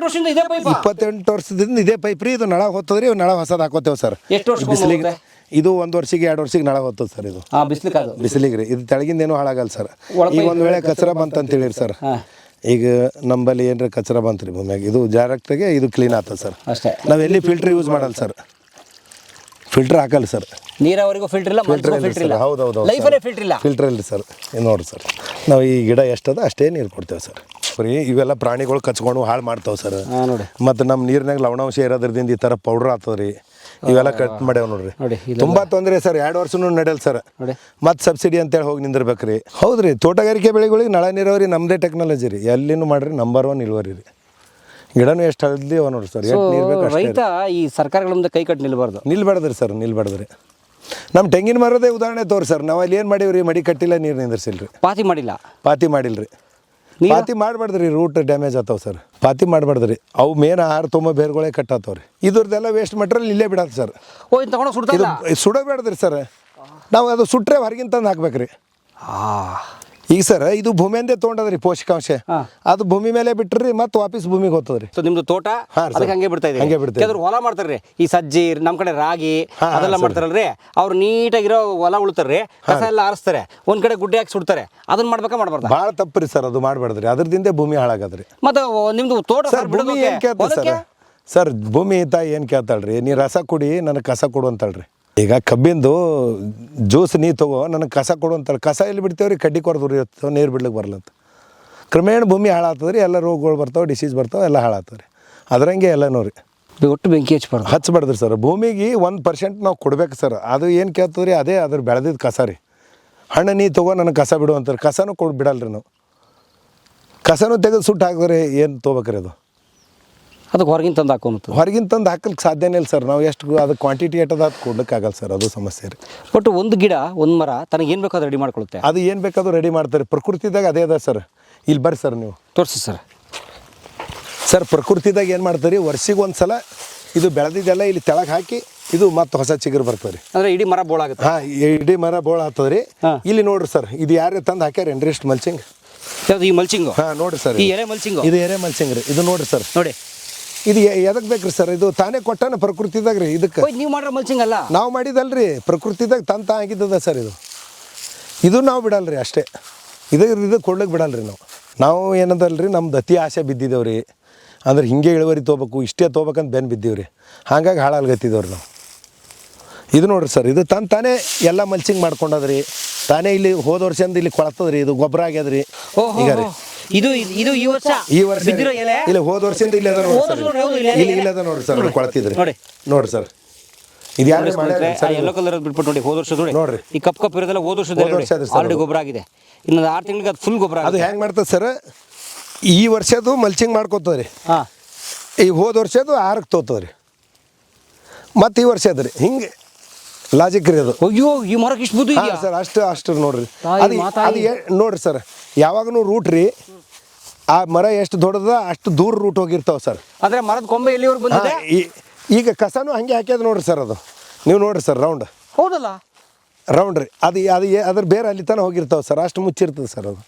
28 ವರ್ಷದಿಂದ ಇದೇ ಪೈಪ್ ರೀ. ಇದು ನಳ ಹೋಗ್ತದೆ ರೀ. ನಳ ಹೊಸದು ಹಾಕೋತೇವೆ ಸರ್. ಎಷ್ಟು ವರ್ಷ ಬಿಸಿಲಿಗೆ ಇದು 1 ವರ್ಷಕ್ಕೆ 2 ವರ್ಷಕ್ಕೆ ನಳ ಹೋಗ್ತದೆ ಸರ್. ಇದು ಬಿಸಿಲಿಗೆ ರೀ. ಇದು ತೆಳಗಿಂದ ಏನೂ ಹಾಳಾಗಲ್ಲ ಸರ್. ಈಗ ಒಂದು ವೇಳೆ ಕಚರ ಬಂತಂತೇಳಿರಿ ಸರ್, ಈಗ ನಮ್ಮಲ್ಲಿ ಏನಾರ ಕಚರ ಬಂತು ರೀ ಭೂಮಿಯಾಗ, ಇದು ಡೈರೆಕ್ಟಾಗೆ ಇದು ಕ್ಲೀನ್ ಆಗ್ತದೆ ಸರ್. ಅಷ್ಟೇ. ನಾವು ಎಲ್ಲಿ ಫಿಲ್ಟರ್ ಯೂಸ್ ಮಾಡಲ್ಲ ಸರ್. ಫಿಲ್ಟರ್ ಹಾಕಲ್ಲ ಸರ್. ನೀರಾವರಿಗೂ ಫಿಲ್ಟರ್ ಇಲ್ಲ, ಫಿಲ್ಟರ್ ಇಲ್ಲ. ಹೌದೌದು ಫಿಲ್ಟರ್ ಇಲ್ಲ ಸರ್. ನೋಡ್ರಿ ಸರ್, ನಾವು ಈ ಗಿಡ ಎಷ್ಟದ ಅಷ್ಟೇ ನೀರು ಕೊಡ್ತೇವೆ ಸರ್. ಬರೀ ಇವೆಲ್ಲ ಪ್ರಾಣಿಗಳು ಕಚ್ಕೊಂಡು ಹಾಳು ಮಾಡ್ತಾವೆ ಸರ್. ನೋಡಿ ಮತ್ತು ನಮ್ಮ ನೀರಿನಾಗ ಲವಣಾಂಶ ಇರೋದ್ರದಿಂದ ಈ ಥರ ಪೌಡ್ರ್ ಆಗ್ತದೆ ರೀ. ಇವೆಲ್ಲ ಕಟ್ ಮಾಡ್ಯಾವ ನೋಡ್ರಿ. ತುಂಬ ತೊಂದರೆ ಸರ್. 2 ವರ್ಷನೂ ನಡೆಯಲ್ಲ ಸರ್. ಮತ್ತು ಸಬ್ಸಿಡಿ ಅಂತೇಳಿ ಹೋಗಿ ನಿಂದಿರ್ಬೇಕು ರೀ. ಹೌದು ರೀ. ತೋಟಗಾರಿಕೆ ಬೆಳೆಗಳಿಗೆ ನಳ ನೀರಾವರಿ ನಮ್ಮದೇ ಟೆಕ್ನಾಲಜಿ ರೀ. ಎಲ್ಲಿನೂ ಮಾಡ್ರಿ ನಂಬರ್ 1 ಇಳುವರಿ ರೀ. ಗಿಡನೂ ಎಷ್ಟು ಹಳದಿ ಅವ ನೋಡ್ರಿ ಸರ್. ಎಷ್ಟು ನೀರು ಬೇಕು ಅಷ್ಟೇ. ರೈತ ಈ ಸರ್ಕಾರಗಳಿಂದ ಕೈ ಕಟ್ಟಿ ನಿಲ್ಬಾರ್ದ್ರಿ ಸರ್. ನಿಲ್ಬಾರ್ದ್ರಿ. ನಮ್ಮ ತೆಂಗಿನ ಮರದೇ ಉದಾಹರಣೆ ತೋರಿ ಸರ್. ನಾವು ಅಲ್ಲಿ ಏನು ಮಾಡೀವಿ ರೀ, ಮಡಿ ಕಟ್ಟಿಲ್ಲ, ನೀರು ನಿಂದಿರ್ಸಿಲ್ರಿ, ಪಾತಿ ಮಾಡಿಲ್ಲ. ಪಾತಿ ಮಾಡಿಲ್ರಿ. ಪಾತಿ ಮಾಡಬಾರ್ದ್ರಿ, ರೂಟ್ ಡ್ಯಾಮೇಜ್ ಆಗ್ತಾವ ಸರ್. ಪಾತಿ ಮಾಡಬಾರ್ದ್ರಿ. ಅವು ಮೇನ್ ಆಹಾರ ತುಂಬ ಬೇರ್ಗಳೇ ಕಟ್ಟಾತವ್ರಿ. ಇದ್ರದ್ದೆಲ್ಲ ವೇಸ್ಟ್ ಮೆಟೀರಿಯಲ್ ಇಲ್ಲೇ ಬಿಡತ್ತೆ ಸರ್. ಓ ಇದು ತಗೊಂಡು ಸುಡ್ತಾ ಸುಡಬೇಡ್ದ್ರಿ ಸರ್. ನಾವು ಅದು ಸುಟ್ರೆ ಹೊರಗಿನ ತಂದು ಹಾಕ್ಬೇಕ್ರಿ. ಈಗ ಸರ್ ಇದು ಭೂಮಿಯಿಂದೇ ತೊಗೊಂಡದ್ರಿ ಪೋಷಕಾಂಶ. ಅದು ಭೂಮಿ ಮೇಲೆ ಬಿಟ್ರಿ ಮತ್ತೆ ವಾಪಸ್ ಭೂಮಿಗೆ ಹೋಗ್ತದ್ರಿ. ಸೊ ನಿಮ್ದು ತೋಟ ಅದಕ್ಕೆ ಹಂಗೆ ಬಿಡ್ತಾ ಇದೆ. ಹಂಗೆ ಬಿಡ್ತಾ ಹೊಲ ಮಾಡ್ತಾರ್ರಿ. ಈ ಸಜ್ಜಿ ನಮ್ಮ ಕಡೆ ರಾಗಿ ಅದೆಲ್ಲ ಮಾಡ್ತಾರಲ್ರಿ. ಅವ್ರು ನೀಟಾಗಿರೋ ಹೊಲ ಉಳ್ತಾರ್ರಿ. ಕಸ ಎಲ್ಲ ಆರಿಸ್ತಾರೆ, ಒಂದ್ ಕಡೆ ಗುಡ್ಡೆ ಹಾಕಿ ಸುಡ್ತಾರೆ. ಅದನ್ನ ಮಾಡ್ಬೇಕಾ ಮಾಡಬಾರ್ದು? ಭಾಳ ತಪ್ಪ್ರಿ ಸರ್. ಅದು ಮಾಡಬಾರ್ದ್ರಿ. ಅದ್ರದಿಂದ ಭೂಮಿ ಹಾಳಾಗದ್ರಿ. ಮತ್ತೆ ನಿಮ್ದು ತೋಟ ಭೂಮಿ ಏನು ಕೇಳ್ತದೆ ಸರ್? ಸರ್ ಭೂಮಿ ತಾಯಿ ಏನು ಕೇಳ್ತಾಳ್ರಿ, ನೀ ರಸ ಕುಡಿ ನನಗೆ ಕಸ ಕೊಡು ಅಂತಾಳ್ರಿ. ಈಗ ಕಬ್ಬಿಂದು ಜ್ಯೂಸ್ ನೀ ತಗೋ ನನಗೆ ಕಸ ಕೊಡು ಅಂತಾಳೆ. ಕಸ ಎಲ್ಲಿ ಬಿಡ್ತೇವೆ ರೀ? ಕಡ್ಡಿ ಕೊಡ್ದು ಇರ್ತವೆ, ನೀರು ಬಿಡ್ಲಿಕ್ಕೆ ಬರಲ್ಲಂತ. ಕ್ರಮೇಣ ಭೂಮಿ ಹಾಳಾಗ್ತದೆ ರೀ. ಎಲ್ಲ ರೋಗಗಳು ಬರ್ತಾವೆ, ಡಿಸೀಸ್ ಬರ್ತಾವೆ, ಎಲ್ಲ ಹಾಳಾಗ್ತವೆ ರೀ. ಅದ್ರಂಗೆ ಎಲ್ಲನೂ ರೀ. ಒಟ್ಟು ಬೆಂಕಿ ಹಚ್ಚಬಾರ್ದ್ರಿ ಸರ್. ಭೂಮಿಗೆ 1% ನಾವು ಕೊಡ್ಬೇಕು ಸರ್. ಅದು ಏನು ಕೇಳ್ತದೆ ರೀ, ಅದೇ ಅದ್ರ ಬೆಳೆದಿದ್ದು ಕಸ ರೀ. ಹಣ್ಣು ನೀ ತಗೋ ನನಗೆ ಕಸ ಬಿಡು ಅಂತಾರೆ. ಕಸನೂ ಬಿಡಲ್ರಿ ನಾವು. ಕಸನೂ ತೆಗೆದು ಸುಟ್ಟು ಹಾಕಿದ್ರೆ ಏನು ತೊಗೋಬೇಕ್ರಿ ಅದು? ಅದಕ್ಕೆ ಹೊರಗಿನ ತಂದು ಹಾಕೊಂಬತ್ತು. ಹೊರಗಿನ ತಂದು ಹಾಕಲಿಕ್ಕೆ ಸಾಧ್ಯನೇ ಇಲ್ಲ ಸರ್. ನಾವು ಎಷ್ಟು ಅದು ಕ್ವಾಂಟಿಟಿ ಎಟ್ಟದ ಅದು ಕೊಡ್ಲಿಕ್ಕಾಗಲ್ಲ ಸರ್. ಅದು ಸಮಸ್ಯೆ ರೀ. ಬಟ್ ಒಂದು ಗಿಡ ಒಂದು ಮರ ತನಗೆ ಏನು ಬೇಕಾದ್ರೂ ರೆಡಿ ಮಾಡ್ಕೊಳುತ್ತೆ. ಅದು ಏನು ಬೇಕಾದ್ರೂ ರೆಡಿ ಮಾಡ್ತಾರೆ. ಪ್ರಕೃತಿದಾಗ ಅದೇ ಅದ ಸರ್. ಇಲ್ಲಿ ಬರ್ರಿ ಸರ್, ನೀವು ತೋರಿಸಿ ಸರ್. ಸರ್ ಪ್ರಕೃತಿದಾಗ ಏನು ಮಾಡ್ತಾರೆ, ವರ್ಷಿಗೆ ಒಂದು ಸಲ ಇದು ಬೆಳೆದಿದ್ದೆಲ್ಲ ಇಲ್ಲಿ ತೆಳಗೆ ಹಾಕಿ ಇದು ಮತ್ತೆ ಹೊಸ ಚಿಗುರು ಬರ್ತದೆ ರೀ. ಅಂದರೆ ಇಡೀ ಮರ ಬೋಳಾಗುತ್ತೆ. ಹಾಂ, ಇಡೀ ಮರ ಬೋಳ ಆಗ್ತದೆ ರೀ. ಇಲ್ಲಿ ನೋಡ್ರಿ ಸರ್, ಇದು ಯಾರೇ ತಂದು ಹಾಕ್ಯಾರೇನ್ರಿ ಇಷ್ಟು ಮಲ್ಚಿಂಗ್? ಈ ಮಲ್ಚಿಂಗು? ಹಾಂ ನೋಡಿರಿ ಸರ್, ಈ ಎರೆ ಮಲ್ಚಿಂಗು. ಇದು ಎರೆ ಮಲ್ಚಿಂಗ್ ರೀ. ಇದು ನೋಡಿರಿ ಸರ್, ನೋಡಿ ಇದು ಎದಕ್ಕೆ ಬೇಕ್ರಿ ಸರ್? ಇದು ತಾನೇ ಕೊಟ್ಟಾನ ಪ್ರಕೃತಿದಾಗ ರೀ. ಇದಕ್ಕೆ ನೀವು ಮಾಡ್ರ ಮಲ್ಚಿಂಗ್ ಅಲ್ಲ, ನಾವು ಮಾಡಿದಲ್ರಿ. ಪ್ರಕೃತಿದಾಗ ತಂತ ಆಗಿದ್ದದ ಸರ್. ಇದು ಇದು ನಾವು ಬಿಡಲ್ಲ ರೀ ಅಷ್ಟೇ, ಇದು ಕೊಡ್ಲಿಕ್ಕೆ ಬಿಡಲ್ಲ ರೀ ನಾವು ಏನಂತಲ್ಲ ರೀ ನಮ್ದು ಅತಿ ಆಸೆ ಬಿದ್ದಿದ್ದೇವೆ ರೀ, ಅಂದ್ರೆ ಹಿಂಗೆ ಇಳುವರಿ ತೊಗೋಬೇಕು ಇಷ್ಟೇ ತೊಗೋಬೇಕಂತ ಬೆನ್ನು ಬಿದ್ದೀವಿ ರೀ, ಹಾಗಾಗಿ ಹಾಳಾಲ್ಗತ್ತಿದ್ದೇವ್ರಿ ನಾವು. ಇದು ನೋಡ್ರಿ ಸರ್, ಇದು ತಾನೇ ಎಲ್ಲ ಮಲ್ಚಿಂಗ್ ಮಾಡ್ಕೊಂಡದ್ರಿ, ತಾನೇ ಇಲ್ಲಿ ಹೋದ ವರ್ಷದಿಂದ ಇಲ್ಲಿ ಕೊಳತದ್ರಿ, ಇದು ಗೊಬ್ಬರ ಆಗ್ಯದ್ರಿ ಈಗ ರೀ. ಈ ವರ್ಷ ಇಲ್ಲಿ ಹೋದ ವರ್ಷದಿಂದ ಇಲ್ಲಿ ಅದ ನೋಡಿ ಸರ್, ಇಲ್ಲಿ ಅದ ನೋಡ್ರಿ ಸರ್ ಕೊಳತಿದ್ರಿ ನೋಡ್ರಿ ಸರ್. ಇದು ಯಾರು ಯೆಲ್ಲೋ ಕಲರ್ ಬಿಟ್ಬಿಟ್ಟು ನೋಡಿ, ಹೋದ ವರ್ಷ ನೋಡ್ರಿ ಈ ಕಪ್ ಇರೋದೆಲ್ಲ ಹೋದ ವರ್ಷದ ಆಲ್ರೆಡಿ ಗೊಬ್ಬರ ಆಗಿದೆ. ಇನ್ನೊಂದು 6 ತಿಂಗಳಿಗೆ ಅದು ಫುಲ್ ಗೊಬ್ಬರ. ಅದು ಹೆಂಗೆ ಮಾಡ್ತದೆ ಸರ್, ಈ ವರ್ಷದ್ದು ಮಲ್ಚಿಂಗ್ ಮಾಡ್ಕೋತದ್ರಿ, ಈ ಹೋದ ವರ್ಷದ್ದು 6ಕ್ಕೆ ತೋತದ್ರಿ, ಮತ್ತು ಈ ವರ್ಷ ಅದ್ರಿ, ಹಿಂಗೆ ಲಾಜಿಕ್ ರೀ ಅದು. ಅಯ್ಯೋ ಈ ಮರಕ್ಕೆ ಇಷ್ಟು ಬುದ್ಧಿ ಇದೆಯಾ ಸರ್, ಅಷ್ಟು ನೋಡ್ರಿ ಅದು ನೋಡ್ರಿ ಸರ್, ಯಾವಾಗೂ ರೂಟ್ ರೀ, ಆ ಮರ ಎಷ್ಟು ದೊಡ್ಡದ ಅಷ್ಟು ದೂರ ರೂಟ್ ಹೋಗಿರ್ತಾವೆ ಸರ್. ಅಂದ್ರೆ ಮರದ ಕೊಂಬೆ ಎಲ್ಲಿವರೆಗೂ ಬಂದಿದೆ? ಈಗ ಕಸನೂ ಹಂಗೆ ಹಾಕ್ಯದ ನೋಡ್ರಿ ಸರ್, ಅದು ನೀವು ನೋಡ್ರಿ ಸರ್ ರೌಂಡ್. ಹೌದಲ್ಲ, ರೌಂಡ್ ರೀ, ಅದ್ರ ಬೇರೆ ಅಲ್ಲಿ ತನಕ ಹೋಗಿರ್ತಾವೆ ಸರ್, ಅಷ್ಟು ಮುಚ್ಚಿರ್ತದೆ ಸರ್ ಅದು.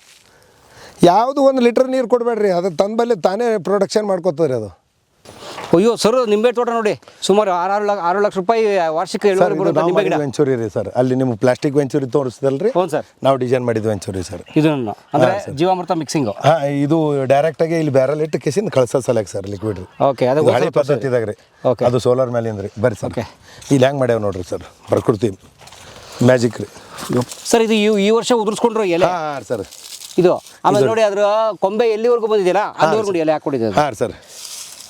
ಯಾವುದು 1 ಲೀಟರ್ ನೀರು ಕೊಡಬೇಡ್ರಿ, ಅದು ತಂದ ತಾನೇ ಪ್ರೊಡಕ್ಷನ್ ಮಾಡ್ಕೋತದ್ರಿ ಅದು. ಅಯ್ಯೋ ಸರ್, ನಿಂಬೆ ತೋಟ ನೋಡಿ, ಸುಮಾರು 6 ಲಕ್ಷ ರೂಪಾಯಿ ವಾರ್ಷಿಕ ಇಳುವರಿ ಬರುತ್ತೆ ನಿಂಬೆ ಗಿಡ. ವೆಂಚೂರಿ ರೀ ಸರ್, ಅಲ್ಲಿ ನಿಮ್ಮ ಪ್ಲಾಸ್ಟಿಕ್ ವೆಂಚೂರಿ ತೋರಿಸಿದಲ್ರಿ, ಹ್ಞೂ ಸರ್, ನಾವು ಡಿಸೈನ್ ಮಾಡಿದ್ದು ವೆಂಚೂರಿ ಸರ್. ಇದನ್ನು ಅಂದ್ರೆ ಜೀವಾಮೃತ ಮಿಕ್ಸಿಂಗು. ಇದು ಡೈರೆಕ್ಟಾಗಿ ಇಲ್ಲಿ ಬ್ಯಾರಲ್ ಇಟ್ಟು ಕಿಸಿಂದ ಕಳ್ಸೋ ಸಲಕ್ಕೆ ಸರ್ ಲಿಕ್ವಿಡ್. ಓಕೆ, ಅದು ಹಳೆ ಪದ್ಧತಿದಾಗ ರೀ, ಅದು ಸೋಲಾರ್ ಮೇಲಿಂದ ರೀ. ಬರ್ರಿ ಸರ್, ಇಲ್ಲಿ ಹೆಂಗೆ ಮಾಡ್ಯಾವ ನೋಡ್ರಿ ಸರ್, ಪ್ರಕೃತಿ ಮ್ಯಾಜಿಕ್ ರೀ ಸರ್. ಇದು ಈ ವರ್ಷ ಉದುರಿಸ್ಕೊಂಡ್ರು ಎಲೆ. ಹಾಂ ಸರ್, ಇದು ಆಮೇಲೆ ನೋಡಿ ಅದ್ರ ಕೊಂಬೆ ಎಲ್ಲಿವರೆಗೂ ಬಂದಿದೆಯಲ್ಲ ಅಲ್ಲಿವರೆಗೂ ನೋಡಿ ಎಲೆ ಹಾಕ್ಕೊಂಡಿದೆ. ಹಾಂ ಸರ್.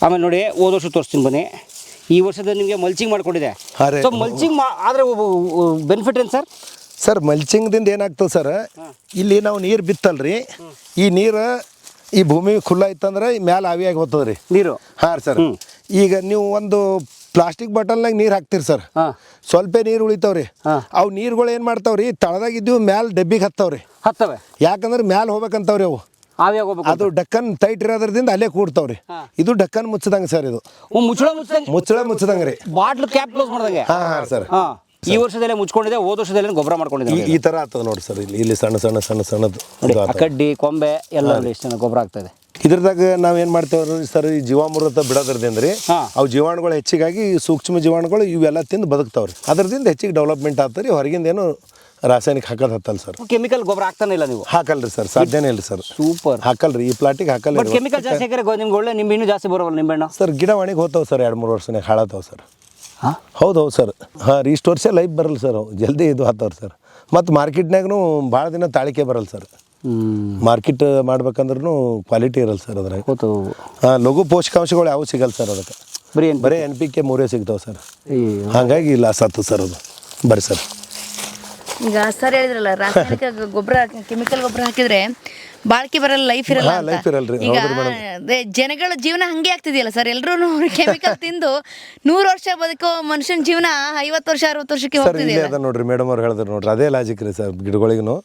ಆಮೇಲೆ ನೋಡಿ ಹೋದ ವರ್ಷ ತೋರಿಸ್ತೀನಿ ಬನ್ನಿ, ಈ ವರ್ಷದ ನಿಮಗೆ ಮಲ್ಚಿಂಗ್ ಮಾಡ್ಕೊಂಡಿದೆ. ಸೊ ಮಲ್ಚಿಂಗ್ ಆದರೆ ಬೆನಿಫಿಟ್ ಏನು ಸರ್? ಸರ್ ಮಲ್ಚಿಂಗ್ದಿಂದ ಏನಾಗ್ತದೆ ಸರ್, ಇಲ್ಲಿ ನಾವು ನೀರು ಬಿತ್ತಲ್ರಿ, ಈ ನೀರು ಈ ಭೂಮಿ ಖುಲ್ಲ ಇತ್ತಂದ್ರೆ ಮ್ಯಾಲೆ ಆವಿಯಾಗಿ ಹೋಗ್ತದೆ ರೀ ನೀರು. ಹಾಂ ಸರ್. ಈಗ ನೀವು ಒಂದು ಪ್ಲಾಸ್ಟಿಕ್ ಬಾಟಲ್ನಾಗ ನೀರು ಹಾಕ್ತೀರಿ ಸರ್, ಸ್ವಲ್ಪ ನೀರು ಉಳಿತಾವ್ರಿ, ಅವು ನೀರುಗಳು ಏನು ಮಾಡ್ತಾವ್ರಿ ತಳದಾಗಿದ್ದೀವಿ ಮ್ಯಾಲೆ ಡಬ್ಬಿಗೆ ಹತ್ತವೆ, ಯಾಕಂದ್ರೆ ಮ್ಯಾಲೆ ಹೋಗ್ಬೇಕಂತವ್ರಿ ಅವು, ಅದು ಡಕ್ಕನ್ ಟೈಟ್ ಇರೋದ್ರಿಂದ ಅಲ್ಲೇ ಕೂಡ್ತಾವ್ರಿ. ಇದು ಡಕ್ಕನ್ ಮುಚ್ಚದಂಗೆ ಸರ್, ಇದು ಮುಚ್ಚದಂಗೆ ರೀ, ಬಾಟ್ಲ್ ಕ್ಯಾಪ್ ಕ್ಲೋಸ್ ಮಾಡ್ದಂಗೆ. ಹಾಂ ಸರ್. ಈ ವರ್ಷದಲ್ಲೇ ಮುಚ್ಕೊಂಡಿದೆ, ಹೋದ ವರ್ಷದಲ್ಲೇ ಗೊಬ್ಬರ ಮಾಡ್ಕೊಂಡಿದೆ. ಈ ಥರ ಆಗ್ತದೆ ನೋಡಿ ಸರ್, ಇಲ್ಲಿ ಸಣ್ಣದು ಕಡ್ಡಿ ಕೊಂಬೆ ಎಲ್ಲ ಎಷ್ಟು ಗೊಬ್ಬರ ಆಗ್ತದೆ. ಇದ್ರದಾಗ ನಾವೇನು ಮಾಡ್ತೇವೆ ಸರ್, ಈ ಜೀವಾಮೃತ ಬಿಡೋದ್ರದಿಂದ ರೀ, ಅವು ಜೀವಾಣುಗಳು ಹೆಚ್ಚಿಗಾಗಿ ಸೂಕ್ಷ್ಮ ಜೀವಾಣುಗಳು ಇವೆಲ್ಲ ತಿಂದು ಬದುಕ್ತಾವ್ರಿ, ಅದರದಿಂದ ಹೆಚ್ಚಿಗೆ ಡೆವಲಪ್ಮೆಂಟ್ ಆಗ್ತಾರೆ. ಹೊರಗಿಂದ ಏನು ರಾಸಾಯನಿಕ ಹಾಕೋದು ಹತ್ತಲ್ಲ ಸರ್. ಕೆಮಿಕಲ್ ಗೊಬ್ಬರ ಹಾಕ್ತಾನೆ ಇಲ್ಲ ನೀವು? ಹಾಕಲ್ರಿ ಸರ್, ಸಾಧ್ಯನೇ ಇಲ್ಲ ಸರ್. ಸೂಪರ್, ಹಾಕಲ್ರಿ, ಈ ಪ್ಲಾಟಿಗೆ ಹಾಕಲ್ಲ. ಕೆಮಿಕಲ್ ಜಾಸ್ತಿ ಹಾಕಿದ್ರೆ ನಿಮ್ಗೆ ಒಳ್ಳೆ ನಿಂಬೆಹಣ್ಣು ಜಾಸ್ತಿ ಬರೋಲ್ಲ. ನಿಂಬೆಹಣ್ಣು ಸರ್ ಗಿಡ ಒಣಗಿ ಹೋಗ್ತಾವೆ ಸರ್, 2-3 ವರ್ಷನಾಗ ಹಾಳಾತಾವೆ ಸರ್. ಹೌದು ಸರ್. ಹಾಂ, ಇಷ್ಟು ವರ್ಷ ಲೈಫ್ ಬರಲ್ಲ ಸರ್, ಅವು ಜಲ್ದಿ ಇದು ಆಗ್ತಾವ್ರಿ ಸರ್. ಮತ್ತು ಮಾರ್ಕೆಟ್ನಾಗೂ ಭಾಳ ದಿನ ತಾಳಿಕೆ ಬರಲ್ಲ ಸರ್. ಮಾರ್ಕೆಟ್ ಮಾಡ್ಬೇಕಂದ್ರೂ ಕ್ವಾಲಿಟಿ ಇರಲ್ಲ ಸರ್ ಅದ್ರಾಗ. ಹಾಂ, ಲಘು ಪೋಷಕಾಂಶಗಳು ಯಾವ ಸಿಗಲ್ಲ ಸರ್ ಅದಕ್ಕೆ, ಬರೀ NPK 3 ಸಿಗ್ತಾವೆ ಸರ್. ಹಾಗಾಗಿ ಲಾಸ್ ಆಗ್ತದೆ ಸರ್ ಅದು. ಬರ್ರಿ ಸರ್. ಈಗ ಸರ್ ಹೇಳಿದ್ರಲ್ಲ, ರಾಸಾಯನಿಕ ಗೊಬ್ಬರ ಕೆಮಿಕಲ್ ಗೊಬ್ಬರ ಹಾಕಿದ್ರೆ ಬಾಳ್ಕೆ ಬರಲ್ಲ, ಲೈಫ್ ಇರಲ್ಲ ಅಂತ. ಈಗ ಜನಗಳ ಜೀವನ ಹಂಗೆ ಆಗ್ತಿದೆಯಲ್ಲ ಸರ್, ಎಲ್ಲರೂ ಕೆಮಿಕಲ್ ತಿಂದು 100 ವರ್ಷ ಬದುಕೋ ಮನುಷ್ಯನ ಜೀವನ 50 ವರ್ಷ 60 ವರ್ಷಕ್ಕೆ ಹೋಗ್ತಿದೆಯಲ್ಲ ನೋಡ್ರಿ. ಮೇಡಮ್ ಅವ್ರು ಹೇಳಿದ್ರು ನೋಡ್ರಿ, ಅದೇ ಲಾಜಿಕ್ ರೀ ಸರ್. ಗಿಡಗಳಿಗೂ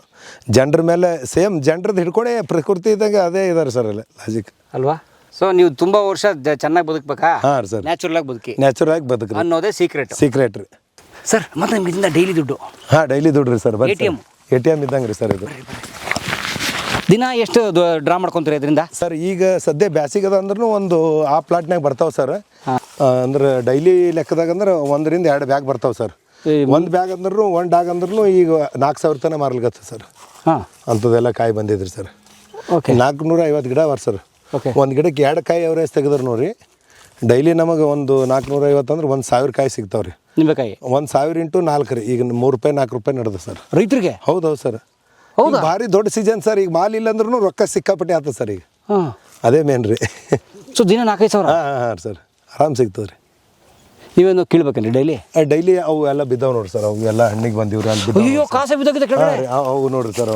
ಜನರ ಮೇಲೆ ಸೇಮ್ ಜನರದ್ದು ಹಿಡ್ಕೊಂಡೆ ಪ್ರಕೃತಿ ಇದ್ದಂಗೆ ಅದೇ ಇದಾರೆ ಸರ್, ಅಲ್ಲೇ ಲಾಜಿಕ್ ಅಲ್ವಾ? ಸೊ ನೀವು ತುಂಬಾ ವರ್ಷ ಚೆನ್ನಾಗಿ ಬದುಕಬೇಕಾ? ಹಾಂ ಸರ್, ನ್ಯಾಚುರಲ್ ಆಗಿ ಬದುಕಿ ಅನ್ನೋದೇ ಸೀಕ್ರೆಟ್ ರೀ ಸರ್. ಮತ್ತೆ ನಿಮ್ಗೆ ಇದರಿಂದ ಡೈಲಿ ದುಡ್ಡು? ಹಾಂ, ಡೈಲಿ ದುಡ್ಡು ರೀ ಸರ್. ATM ಇದ್ದಂಗೆ ರೀ ಸರ್ ಇದು. ದಿನ ಎಷ್ಟು ಡ್ರಾ ಮಾಡ್ಕೊಂತೀರಿ ಇದರಿಂದ ಸರ್? ಈಗ ಸದ್ಯ ಬ್ಯಾಸಿಗೆ ಅಂದ್ರೂ ಒಂದು ಆ ಪ್ಲಾಟ್ನಾಗ ಬರ್ತಾವೆ ಸರ್. ಅಂದ್ರೆ ಡೈಲಿ ಲೆಕ್ಕದಾಗ ಅಂದ್ರೆ 1 ರಿಂದ 2 ಬ್ಯಾಗ್ ಬರ್ತಾವೆ ಸರ್. 1 ಬ್ಯಾಗ್ ಅಂದ್ರೂ 1 ಡಾಗ್ ಅಂದ್ರೂ ಈಗ 4,000 ತನಕ ಮಾರ್ಲಿಕತ್ತ ಸರ್. ಅಂಥದ್ದೆಲ್ಲ ಕಾಯಿ ಬಂದಿದ್ರಿ ಸರ್. 450 ಗಿಡ ಅವ ಸರ್. ಒಂದು ಗಿಡಕ್ಕೆ 2 ಕಾಯಿ ಅವರೇಜ್ ತೆಗೆದ್ರು ನೋಡ್ರಿ. ಡೈಲಿ ನಮಗೆ ಒಂದು 450 ಅಂದ್ರೆ 1,000 ಕಾಯಿ ಸಿಗ್ತಾವ್ರಿ. ನಿಂಬೆಕಾಯಿ 1,000 × 4 ರೀ, ಈಗ 3 ರೂಪಾಯಿ 4 ರೂಪಾಯಿ ನಡೆದ ಸರ್ ರೈತರಿಗೆ. ಹೌದು ಸರ್, ಭಾರಿ ದೊಡ್ಡ ಸೀಸನ್ ಸರ್. ಈಗ ಮಾಲ್ ಇಲ್ಲ ಅಂದ್ರೂ ರೊಕ್ಕ ಸಿಕ್ಕಾಪಟ್ಟೆ ಆಗ್ತದೆ ಸರ್ ಈಗ. ಅದೇ ಮೇನ್ ರೀ. ಸೊ ದಿನ 4,000? ಹಾಂ ಸರ್, ಆರಾಮ್ ಸಿಗ್ತದೆ ರೀ. ನೀವೇನು ಕೀಳ್ಬೇಕೇನ್ರಿ ಡೈಲಿ ಅವು ಎಲ್ಲ ಬಿದ್ದಾವೆ ನೋಡ್ರಿ ಸರ್, ಅವು ಎಲ್ಲ ಹಣ್ಣಿಗೆ ಬಂದಿವ್ರಿ ಅಲ್ಲಿ ಬಿದ್ದಾವೆ. ಅಯ್ಯೋ, ಕಾಸೆ ಬಿದ್ದೋಗಿದೆ ಕೆಳಗಡೆ. ಅವು ನೋಡ್ರಿ ಸರ್,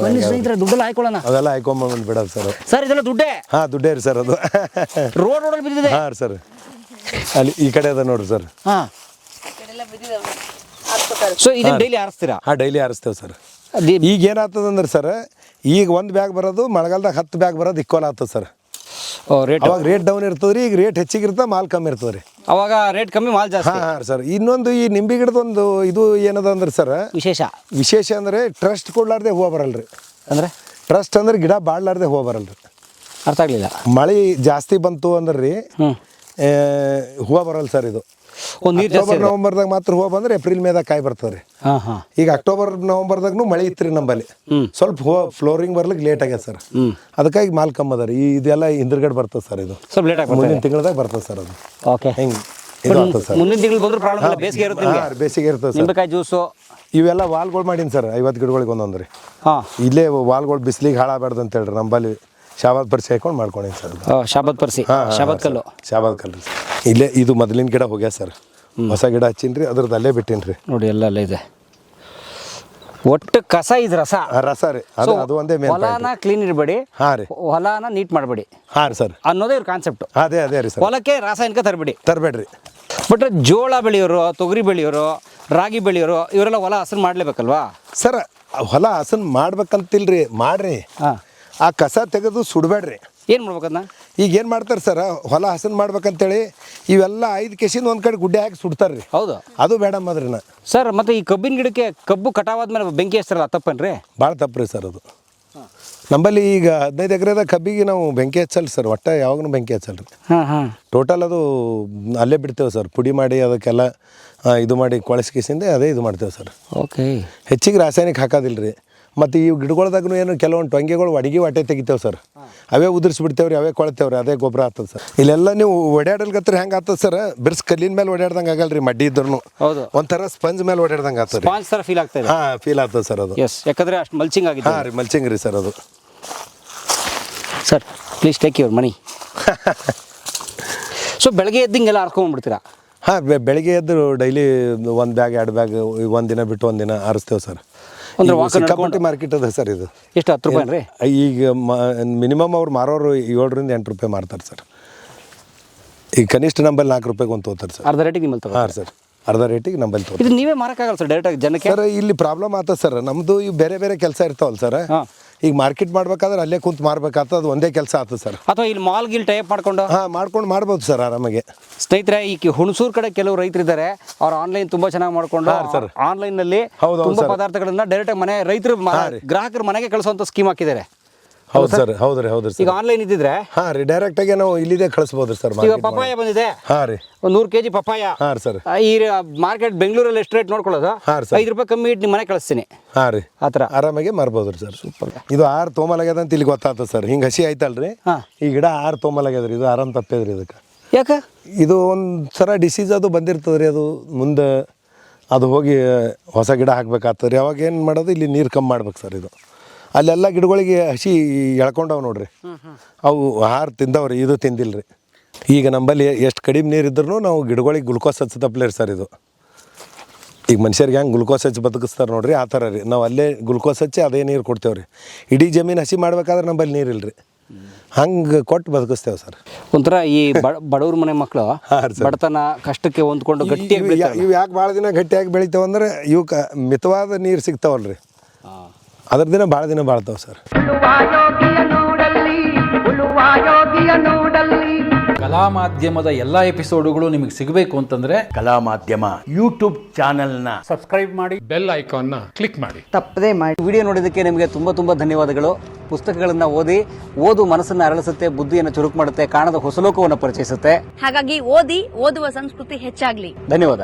ದುಡ್ಡೆಲ್ಲ ಹಾಕೊಳ್ಳೋಣ, ಅವೆಲ್ಲ ಹಾಕೊಂಬಂದು ಬಿಡೋದು ಸರ್. ಸರ್ ಇದೆಲ್ಲ ದುಡ್ಡೇ? ಹಾಂ, ದುಡ್ಡೇ ರೀ ಸರ್ ಅದು. ರೋಡಲ್ಲಿ ಬಿದ್ದಿದೆ. ಹಾಂ ಸರ್, ಅಲ್ಲಿ ಈ ಕಡೆ ಅದ ನೋಡ್ರಿ ಸರ್. ಹಾಂ, ಸೊ ಇದನ್ನ ಡೈಲಿ ಆರಿಸ್ತೀರಾ? ಹಾಂ, ಡೈಲಿ ಆರಿಸ್ತೇವೆ ಸರ್. ಈಗ ಏನಾಗ್ತದಂದ್ರೆ ಸರ್, ಈಗ 1 ಬ್ಯಾಗ್ ಬರೋದು ಮಳೆಗಾಲದಾಗ 10 ಬ್ಯಾಗ್ ಬರೋದು ಈಕ್ವಲ್ ಆಗ್ತದೆ ಸರ್. ಅವಾಗ ರೇಟ್ ಡೌನ್ ಇರ್ತದೆ ರೀ, ಈಗ ರೇಟ್ ಹೆಚ್ಚಿಗಿರ್ತದೆ, ಮಾಲ್ ಕಮ್ಮಿ ಇರ್ತದೆ ರೀ. ಅವಾಗ ರೇಟ್ ಕಮ್ಮಿ, ಮಾಲ್ ಜಾಸ್ತಿ. ಹಾಂ ಸರ್. ಇನ್ನೊಂದು ಈ ನಿಂಬೆ ಗಿಡದೊಂದು ಇದು ಏನದ ಅಂದ್ರೆ ಸರ್, ವಿಶೇಷ ಅಂದರೆ ಟ್ರಸ್ಟ್ ಕೊಡ್ಲಾರ್ದೆ ಹೂವು ಬರಲ್ರಿ. ಅಂದರೆ ಟ್ರಸ್ಟ್ ಅಂದ್ರೆ ಗಿಡ ಬಾಡ್ಲಾರ್ದೆ ಹೂವು ಬರಲ್ರಿ. ಅರ್ಥ ಆಗಲಿಲ್ಲ. ಮಳೆ ಜಾಸ್ತಿ ಬಂತು ಅಂದ್ರೆ ರೀ, ಹೂವು ಬರಲ್ಲ ಸರ್ ಇದು. ನೀರು ಅಕ್ಟೋಬರ್ ನವಂಬರ್ದಾಗ ಮಾತ್ರ ಹೂವು ಬಂದ್ರೆ ಏಪ್ರಿಲ್ ಮೇದಾಗ ಕಾಯಿ ಬರ್ತದೆ ರೀ. ಹಾಂ ಹಾಂ. ಈಗ ಅಕ್ಟೋಬರ್ ನವಂಬರ್ದಾಗೂ ಮಳೆ ಇತ್ತು ನಂಬಲ್ಲಿ. ಸ್ವಲ್ಪ ಹೂವು ಫ್ಲೋರಿಂಗ್ ಬರ್ಲಿಕ್ಕೆ ಲೇಟ್ ಆಗ್ಯದ ಸರ್. ಅದಕ್ಕಾಗಿ ಮಾಲ್ ಕಮ್ಮಿ ಅದ ರೀ. ಇದೆಲ್ಲ ಹಿಂದ್ರಗಡೆ ಬರ್ತದೆ ಸರ್. ಇದು ಸ್ವಲ್ಪ ಲೇಟ್ ಆಗಿ ಮುಂದಿನ ತಿಂಗಳದಾಗ ಬರ್ತದೆ ಸರ್. ಅದು ಓಕೆ. ಹಿಂಗೆ ಇದು ಆಗ್ತದೆ ಸರ್. ಮುಂದಿನ ತಿಂಗಳು ಬಂದ್ರೆ ಪ್ರಾಬ್ಲಮ್ ಇಲ್ಲ, ಬೇಸಿಗೆ ಇರುತ್ತೆ ನಿಮಗೆ. ಬೇಸಿಗೆ ಇರ್ತದೆ ಸರ್. ನಿಂಬೆಕಾಯಿ ಜ್ಯೂಸು ಇವೆಲ್ಲ ವಾಲ್ಗಳು ಮಾಡೀನಿ ಸರ್. 50 ಗಿಡಗಳಿಗೆ ಒಂದೊಂದು ರೀ. ಹಾಂ. ಇಲ್ಲೇ ವಾಲ್ಗಳು ಬಿಸಿಲಿಗೆ ಹಾಳಾಗಬಾರ್ದು ಅಂತ ಹೇಳ್ರಿ ನಂಬಲ್ಲಿ ಶಾಬಾದ್ ಪರಿಸಿ ಹಾಕೊಂಡು ಮಾಡ್ಕೊಂಡೀನಿ ಸರ್. ಶಾಬಾದ್ ಪರಿಸಿ, ಶಾಬಾದ್ ಕಲ್ಲು. ಶಾಬಾದ್ ಕಲ್ಲು ಸರ್. ಇಲ್ಲೇ ಇದು ಮೊದಲಿನ ಗಿಡ ಹೋಗ್ಯ ಸರ್. ಹೊಸ ಗಿಡ ಹಚ್ಚೀನಿ ರೀ, ಅದ್ರದ್ದು ಅಲ್ಲೇ ಬಿಟ್ಟೀನಿ ರೀ. ನೋಡಿ ಎಲ್ಲ ಅಲ್ಲೇ ಇದೆ. ಒಟ್ಟು ಕಸ ಇದು ರಸ ರಸ ರೀ. ಅದು ಒಂದೇ ಮೇನ್ ಹೊಲನ ಕ್ಲೀನ್ ಇರಬೇಡಿ. ಹಾಂ ರೀ. ಹೊಲನ ನೀಟ್ ಮಾಡಬೇಡಿ. ಹಾಂ ರೀ ಸರ್. ಅನ್ನೋದೇ ಇವ್ರ ಕಾನ್ಸೆಪ್ಟ್. ಅದೇ ರೀ ಸರ್. ಹೊಲಕ್ಕೆ ರಾಸಾಯನಿಕ ತರಬೇಡ್ರಿ. ಬಟ್ ಜೋಳ ಬೆಳೆಯೋರು, ತೊಗರಿ ಬೆಳೆಯೋರು, ರಾಗಿ ಬೆಳೆಯೋರು ಇವರೆಲ್ಲ ಹೊಲ ಹಸನ್ ಮಾಡ್ಲೇಬೇಕಲ್ವಾ ಸರ್? ಹೊಲ ಹಸನ್ ಮಾಡ್ಬೇಕಂತಿಲ್ರಿ, ಮಾಡ್ರಿ. ಹಾಂ. ಆ ಕಸ ತೆಗೆದು ಸುಡಬೇಡ್ರಿ. ಏನು ಮಾಡ್ಬೇಕನ್ನ? ಈಗ ಏನು ಮಾಡ್ತಾರೆ ಸರ್, ಹೊಲ ಹಸನ್ ಮಾಡ್ಬೇಕಂತೇಳಿ ಇವೆಲ್ಲ 5 ಕೆಸಿಂದ ಒಂದು ಕಡೆ ಗುಡ್ಡೆ ಹಾಕಿ ಸುಡ್ತಾರೆ ರೀ. ಹೌದು. ಅದು ಬೇಡಮ್ಮದ್ರಿ. ಸರ್ ಮತ್ತೆ ಈ ಕಬ್ಬಿನ ಗಿಡಕ್ಕೆ ಕಬ್ಬು ಕಟಾವಾದ್ಮೇಲೆ ಬೆಂಕಿ ಹಚ್ತಾರಲ್ಲ, ತಪ್ಪೇನ್ರಿ? ಭಾಳ ತಪ್ಪು ರೀ ಸರ್ ಅದು. ನಮ್ಮಲ್ಲಿ ಈಗ 15 ಎಕರೆದ ಕಬ್ಬಿಗೆ ನಾವು ಬೆಂಕಿ ಹಚ್ಚಲ್ಲ ಸರ್. ಒಟ್ಟು ಯಾವಾಗೂ ಬೆಂಕಿ ಹಚ್ಚಲ್ಲ ರೀ. ಹಾಂ ಹಾಂ. ಟೋಟಲ್ ಅದು ಅಲ್ಲೇ ಬಿಡ್ತೇವೆ ಸರ್. ಪುಡಿ ಮಾಡಿ ಅದಕ್ಕೆಲ್ಲ ಇದು ಮಾಡಿ ಕೊಳಸ್ಕಿಸಿಂದ ಅದೇ ಇದು ಮಾಡ್ತೇವೆ ಸರ್. ಓಕೆ. ಹೆಚ್ಚಿಗೆ ರಾಸಾಯನಿಕ ಹಾಕೋದಿಲ್ಲ ರೀ. ಮತ್ತು ಈ ಗಿಡಗಳ್ದಾಗೂ ಏನು ಕೆಲವೊಂದು ಟೊಂಗೆಗಳು ಅಡಿಗೆ ಹೊಟ್ಟೆ ತೆಗಿತೇವೆ ಸರ್. ಅವೇ ಉದುರಿಸ್ಬಿಡ್ತೇವೆ ರೀ, ಅವೇ ಕೊಳ್ತೇವೆ ರೀ, ಅದೇ ಗೊಬ್ಬರ ಆಗ್ತದೆ ಸರ್. ಇಲ್ಲೆಲ್ಲ ನೀವು ಓಡಾಡಲ್ಗತ್ರ ಹೆಂಗೆ ಆಗ್ತದೆ ಸರ್, ಬಿರ್ಸ್ ಕಲ್ಲಿನ ಮೇಲೆ ಓಡಾಡ್ದಂಗೆ ಆಗಲ್ಲ ರೀ. ಮಡ್ಡಿ ಇದ್ರೂ ಹೌದು, ಒಂಥರ ಸ್ಪಂಜ್ ಮೇಲೆ ಓಡಾಡ್ದಂಗೆ ಆಗ್ತದೆ. ಸ್ಪಾಂಜ್ ಥರ ಫೀಲ್ ಆಗ್ತದೆ. ಹಾಂ, ಫೀಲ್ ಆಗ್ತದೆ ಸರ್ ಅದು. ಎಸ್, ಯಾಕಂದರೆ ಅಷ್ಟು ಮಲ್ಚಿಂಗ್ ಆಗಿದೆ. ಹಾಂ ರೀ, ಮಲ್ಚಿಂಗ್ ರೀ ಸರ್ ಅದು. Sir please take your money. So ಬೆಳಗ್ಗೆ ಎದ್ದಿಂಗೆಲ್ಲ ಹರ್ಕೊಂಡ್ಬಿಡ್ತೀರಾ? ಹಾಂ, ಬೆಳಿಗ್ಗೆ ಎದ್ದು ಡೈಲಿ 1 ಬ್ಯಾಗ್ 2 ಬ್ಯಾಗ್ ಒಂದಿನ ಬಿಟ್ಟು ಒಂದಿನ ಆರಿಸ್ತೇವೆ ಸರ್. ಅಂದ್ರೆ ಸಿಕ್ಕಾಪಟ್ಟೆ ಮಾರ್ಕೆಟ್ ಅದ ಸರ್ ಇದು. ಎಷ್ಟು? 10 ರೂಪಾಯಿ ರೀ ಈಗ ಮಿನಿಮಮ್ ಅವ್ರು ಮಾರೋರು 7 ರಿಂದ 8 ರೂಪಾಯಿ ಮಾರ್ತಾರೆ ಸರ್. ಈಗ ಕನಿಷ್ಠ ನಂಬಲ್ಲಿ 4 ರೂಪಾಯಿಗೆ ಒಂದು ತಗೋತಾರೆ ಸರ್. ಅರ್ಧ ರೇಟಿಗೆ ನಿಮ್ಮಲ್ಲಿ ತಗೋ. ಹಾಂ ಸರ್, ಅರ್ಧ ರೇಟಿಗೆ ನಂಬಲ್ಲಿ ತಗೋ. ಇದು ನೀವೇ ಮಾರಕ್ಕಾಗಲ್ಲ ಸರ್ ಡೈರೆಕ್ಟಾಗಿ ಜನಕ್ಕೆ? ಸರ್ ಇಲ್ಲಿ ಪ್ರಾಬ್ಲಮ್ ಆಗ್ತದೆ ಸರ್. ನಮ್ಮದು ಇವು ಬೇರೆ ಕೆಲಸ ಇರ್ತಾವಲ್ಲ ಸರ್. ಈಗ ಮಾರ್ಕೆಟ್ ಮಾಡ್ಬೇಕಾದ್ರೆ ಅಲ್ಲೇ ಕುಂತು ಮಾರ್ಬೇಕಾಗ್ತದೆ. ಅದು ಒಂದೇ ಕೆಲಸ ಆಗ್ತದೆ ಸರ್. ಅಥವಾ ಇಲ್ಲಿ ಮಾಲ್ ಗಿಲ್ ಟೈಪ್ ಮಾಡ್ಕೊಂಡು? ಹಾಂ, ಮಾಡ್ಬೋದು ಸರ್ ಆರಾಮಾಗಿ. ಸ್ನೇಹಿತರೆ, ಈ ಹುಣಸೂರು ಕಡೆ ಕೆಲವು ರೈತರಿದ್ದಾರೆ, ಅವ್ರು ಆನ್ಲೈನ್ ತುಂಬಾ ಚೆನ್ನಾಗಿ ಮಾಡ್ಕೊಂಡು ಆನ್ಲೈನ್ ನಲ್ಲಿ ತುಂಬಾ ಪದಾರ್ಥಗಳನ್ನ ಡೈರೆಕ್ಟ್ ಮನೆ ರೈತರು ಗ್ರಾಹಕರ ಮನೆಗೆ ಕಳಿಸುವಂತ ಸ್ಕೀಮ್ ಹಾಕಿದ್ದಾರೆ. ಹೌದು ಸರ್. ಹೌದು ರೀ. ಈಗ ಆನ್ಲೈನ್ ಇದ್ದಿದ್ರೆ ಹಾಂ ರೀ, ಡೈರೆಕ್ಟ್ ಆಗಿ ನಾವು ಇಲ್ಲಿದೆ ಕಳಿಸ್ಬೋದು ಸರ್. ಈಗ ಪಪ್ಪಾಯ ಬಂದಿದೆ. ಹಾಂ ರೀ, ಒಂದು 100 kg ಪಪ್ಪಾಯ. ಹಾಂ ಸರ್. ಈ ಮಾರ್ಕೆಟ್ ಬೆಂಗಳೂರಲ್ಲಿ ಎಷ್ಟು ರೇಟ್ ನೋಡ್ಕೊಳ್ಳೋದು? 5 ರೂಪಾಯಿ ಕಮ್ಮಿ ಇಟ್ಟು ನಿಮ್ಮ ಮನೆ ಕಳಿಸ್ತೀನಿ. ಹಾಂ ರೀ, ಆ ಥರ ಆರಾಮಾಗಿ ಮಾರ್ಬೋದು ರೀ ಸರ್. ಸೂಪರ್. ಇದು 6 ತೋಮಲಾಗ್ಯದ ಅಂತ ಇಲ್ಲಿ ಗೊತ್ತಾಗ್ತದೆ ಸರ್. ಹಿಂಗೆ ಹಸಿ ಆಯ್ತಲ್ರಿ, ಈ ಗಿಡ 6 ತೋಮಲಾಗ್ಯದ್ರಿ. ಇದು ಆರಾಮ್ ತಪ್ಪೇದ್ರಿ ಇದಕ್ಕೆ. ಯಾಕೆ? ಇದು ಒಂದು ಥರ ಡಿಸೀಸ್ ಅದು ಬಂದಿರ್ತದೆ ರೀ. ಅದು ಮುಂದೆ ಅದು ಹೋಗಿ ಹೊಸ ಗಿಡ ಹಾಕ್ಬೇಕಾಗ್ತದೆ ರೀ. ಅವಾಗ ಏನು ಮಾಡೋದು, ಇಲ್ಲಿ ನೀರು ಕಮ್ಮಿ ಮಾಡ್ಬೇಕು ಸರ್. ಇದು ಅಲ್ಲೆಲ್ಲ ಗಿಡಗಳಿಗೆ ಹಸಿ ಎಳ್ಕೊಂಡವ್ ನೋಡ್ರಿ, ಅವು ಆಹಾರ ತಿಂದವ್ರಿ. ಇದು ತಿಂದಿಲ್ಲ ರೀ. ಈಗ ನಂಬಲ್ಲಿ ಎಷ್ಟು ಕಡಿಮೆ ನೀರು ಇದ್ರೂ ನಾವು ಗಿಡಗಳಿಗೆ ಗ್ಲುಕೋಸ್ ಹಚ್ಚತಪ್ಪಲೇ ಸರ್. ಇದು ಈಗ ಮನುಷ್ಯರಿಗೆ ಹೆಂಗೆ ಗ್ಲುಕೋಸ್ ಹಚ್ಚಿ ಬದುಕಿಸ್ತಾರೆ ನೋಡ್ರಿ, ಆ ಥರ ರೀ. ನಾವು ಅಲ್ಲೇ ಗ್ಲುಕೋಸ್ ಹಚ್ಚಿ ಅದೇ ನೀರು ಕೊಡ್ತೇವೆ ರೀ. ಇಡೀ ಜಮೀನು ಹಸಿ ಮಾಡ್ಬೇಕಾದ್ರೆ ನಂಬಲ್ಲಿ ನೀರಿಲ್ಲ ರೀ. ಹಂಗೆ ಕೊಟ್ಟು ಬದುಕಿಸ್ತೇವೆ ಸರ್. ಒಂಥರ ಈ ಬಡವ್ರ ಮನೆ ಮಕ್ಕಳು ಬಡತನ ಕಷ್ಟಕ್ಕೆ ಹೊಂದ್ಕೊಂಡು ಗಟ್ಟಿಯಾಗಿ ಇವು ಯಾಕೆ ಭಾಳ ದಿನ ಗಟ್ಟಿಯಾಗಿ ಬೆಳಿತಾವೆ ಅಂದ್ರೆ ಇವಕ್ಕೆ ಮಿತವಾದ ನೀರು ಸಿಗ್ತಾವಲ್ರಿ, ಅದ್ರ ದಿನ ಭಾಳ ದಿನ ಬಾಳ್ತಾವೆ ಸರ್. ಕಲಾ ಮಾಧ್ಯಮದ ಎಲ್ಲ ಎಪಿಸೋಡುಗಳು ನಿಮಗೆ ಸಿಗಬೇಕು ಅಂತಂದ್ರೆ ಕಲಾ ಮಾಧ್ಯಮ ಯೂಟ್ಯೂಬ್ ಚಾನೆಲ್ನ ಸಬ್ಸ್ಕ್ರೈಬ್ ಮಾಡಿ, ಬೆಲ್ ಐಕಾನ್ನ ಕ್ಲಿಕ್ ಮಾಡಿ, ತಪ್ಪದೇ ಮಾಡಿ. ವಿಡಿಯೋ ನೋಡಿದ್ದಕ್ಕೆ ನಿಮಗೆ ತುಂಬಾ ಧನ್ಯವಾದಗಳು. ಪುಸ್ತಕಗಳನ್ನ ಓದು ಮನಸ್ಸನ್ನು ಅರಳಿಸುತ್ತೆ, ಬುದ್ಧಿಯನ್ನು ಚುರುಕು ಮಾಡುತ್ತೆ, ಕಾಣದ ಹೊಸ ಲೋಕವನ್ನು ಪರಿಚಯಿಸುತ್ತೆ. ಹಾಗಾಗಿ ಓದುವ ಸಂಸ್ಕೃತಿ ಹೆಚ್ಚಾಗ್ಲಿ. ಧನ್ಯವಾದ.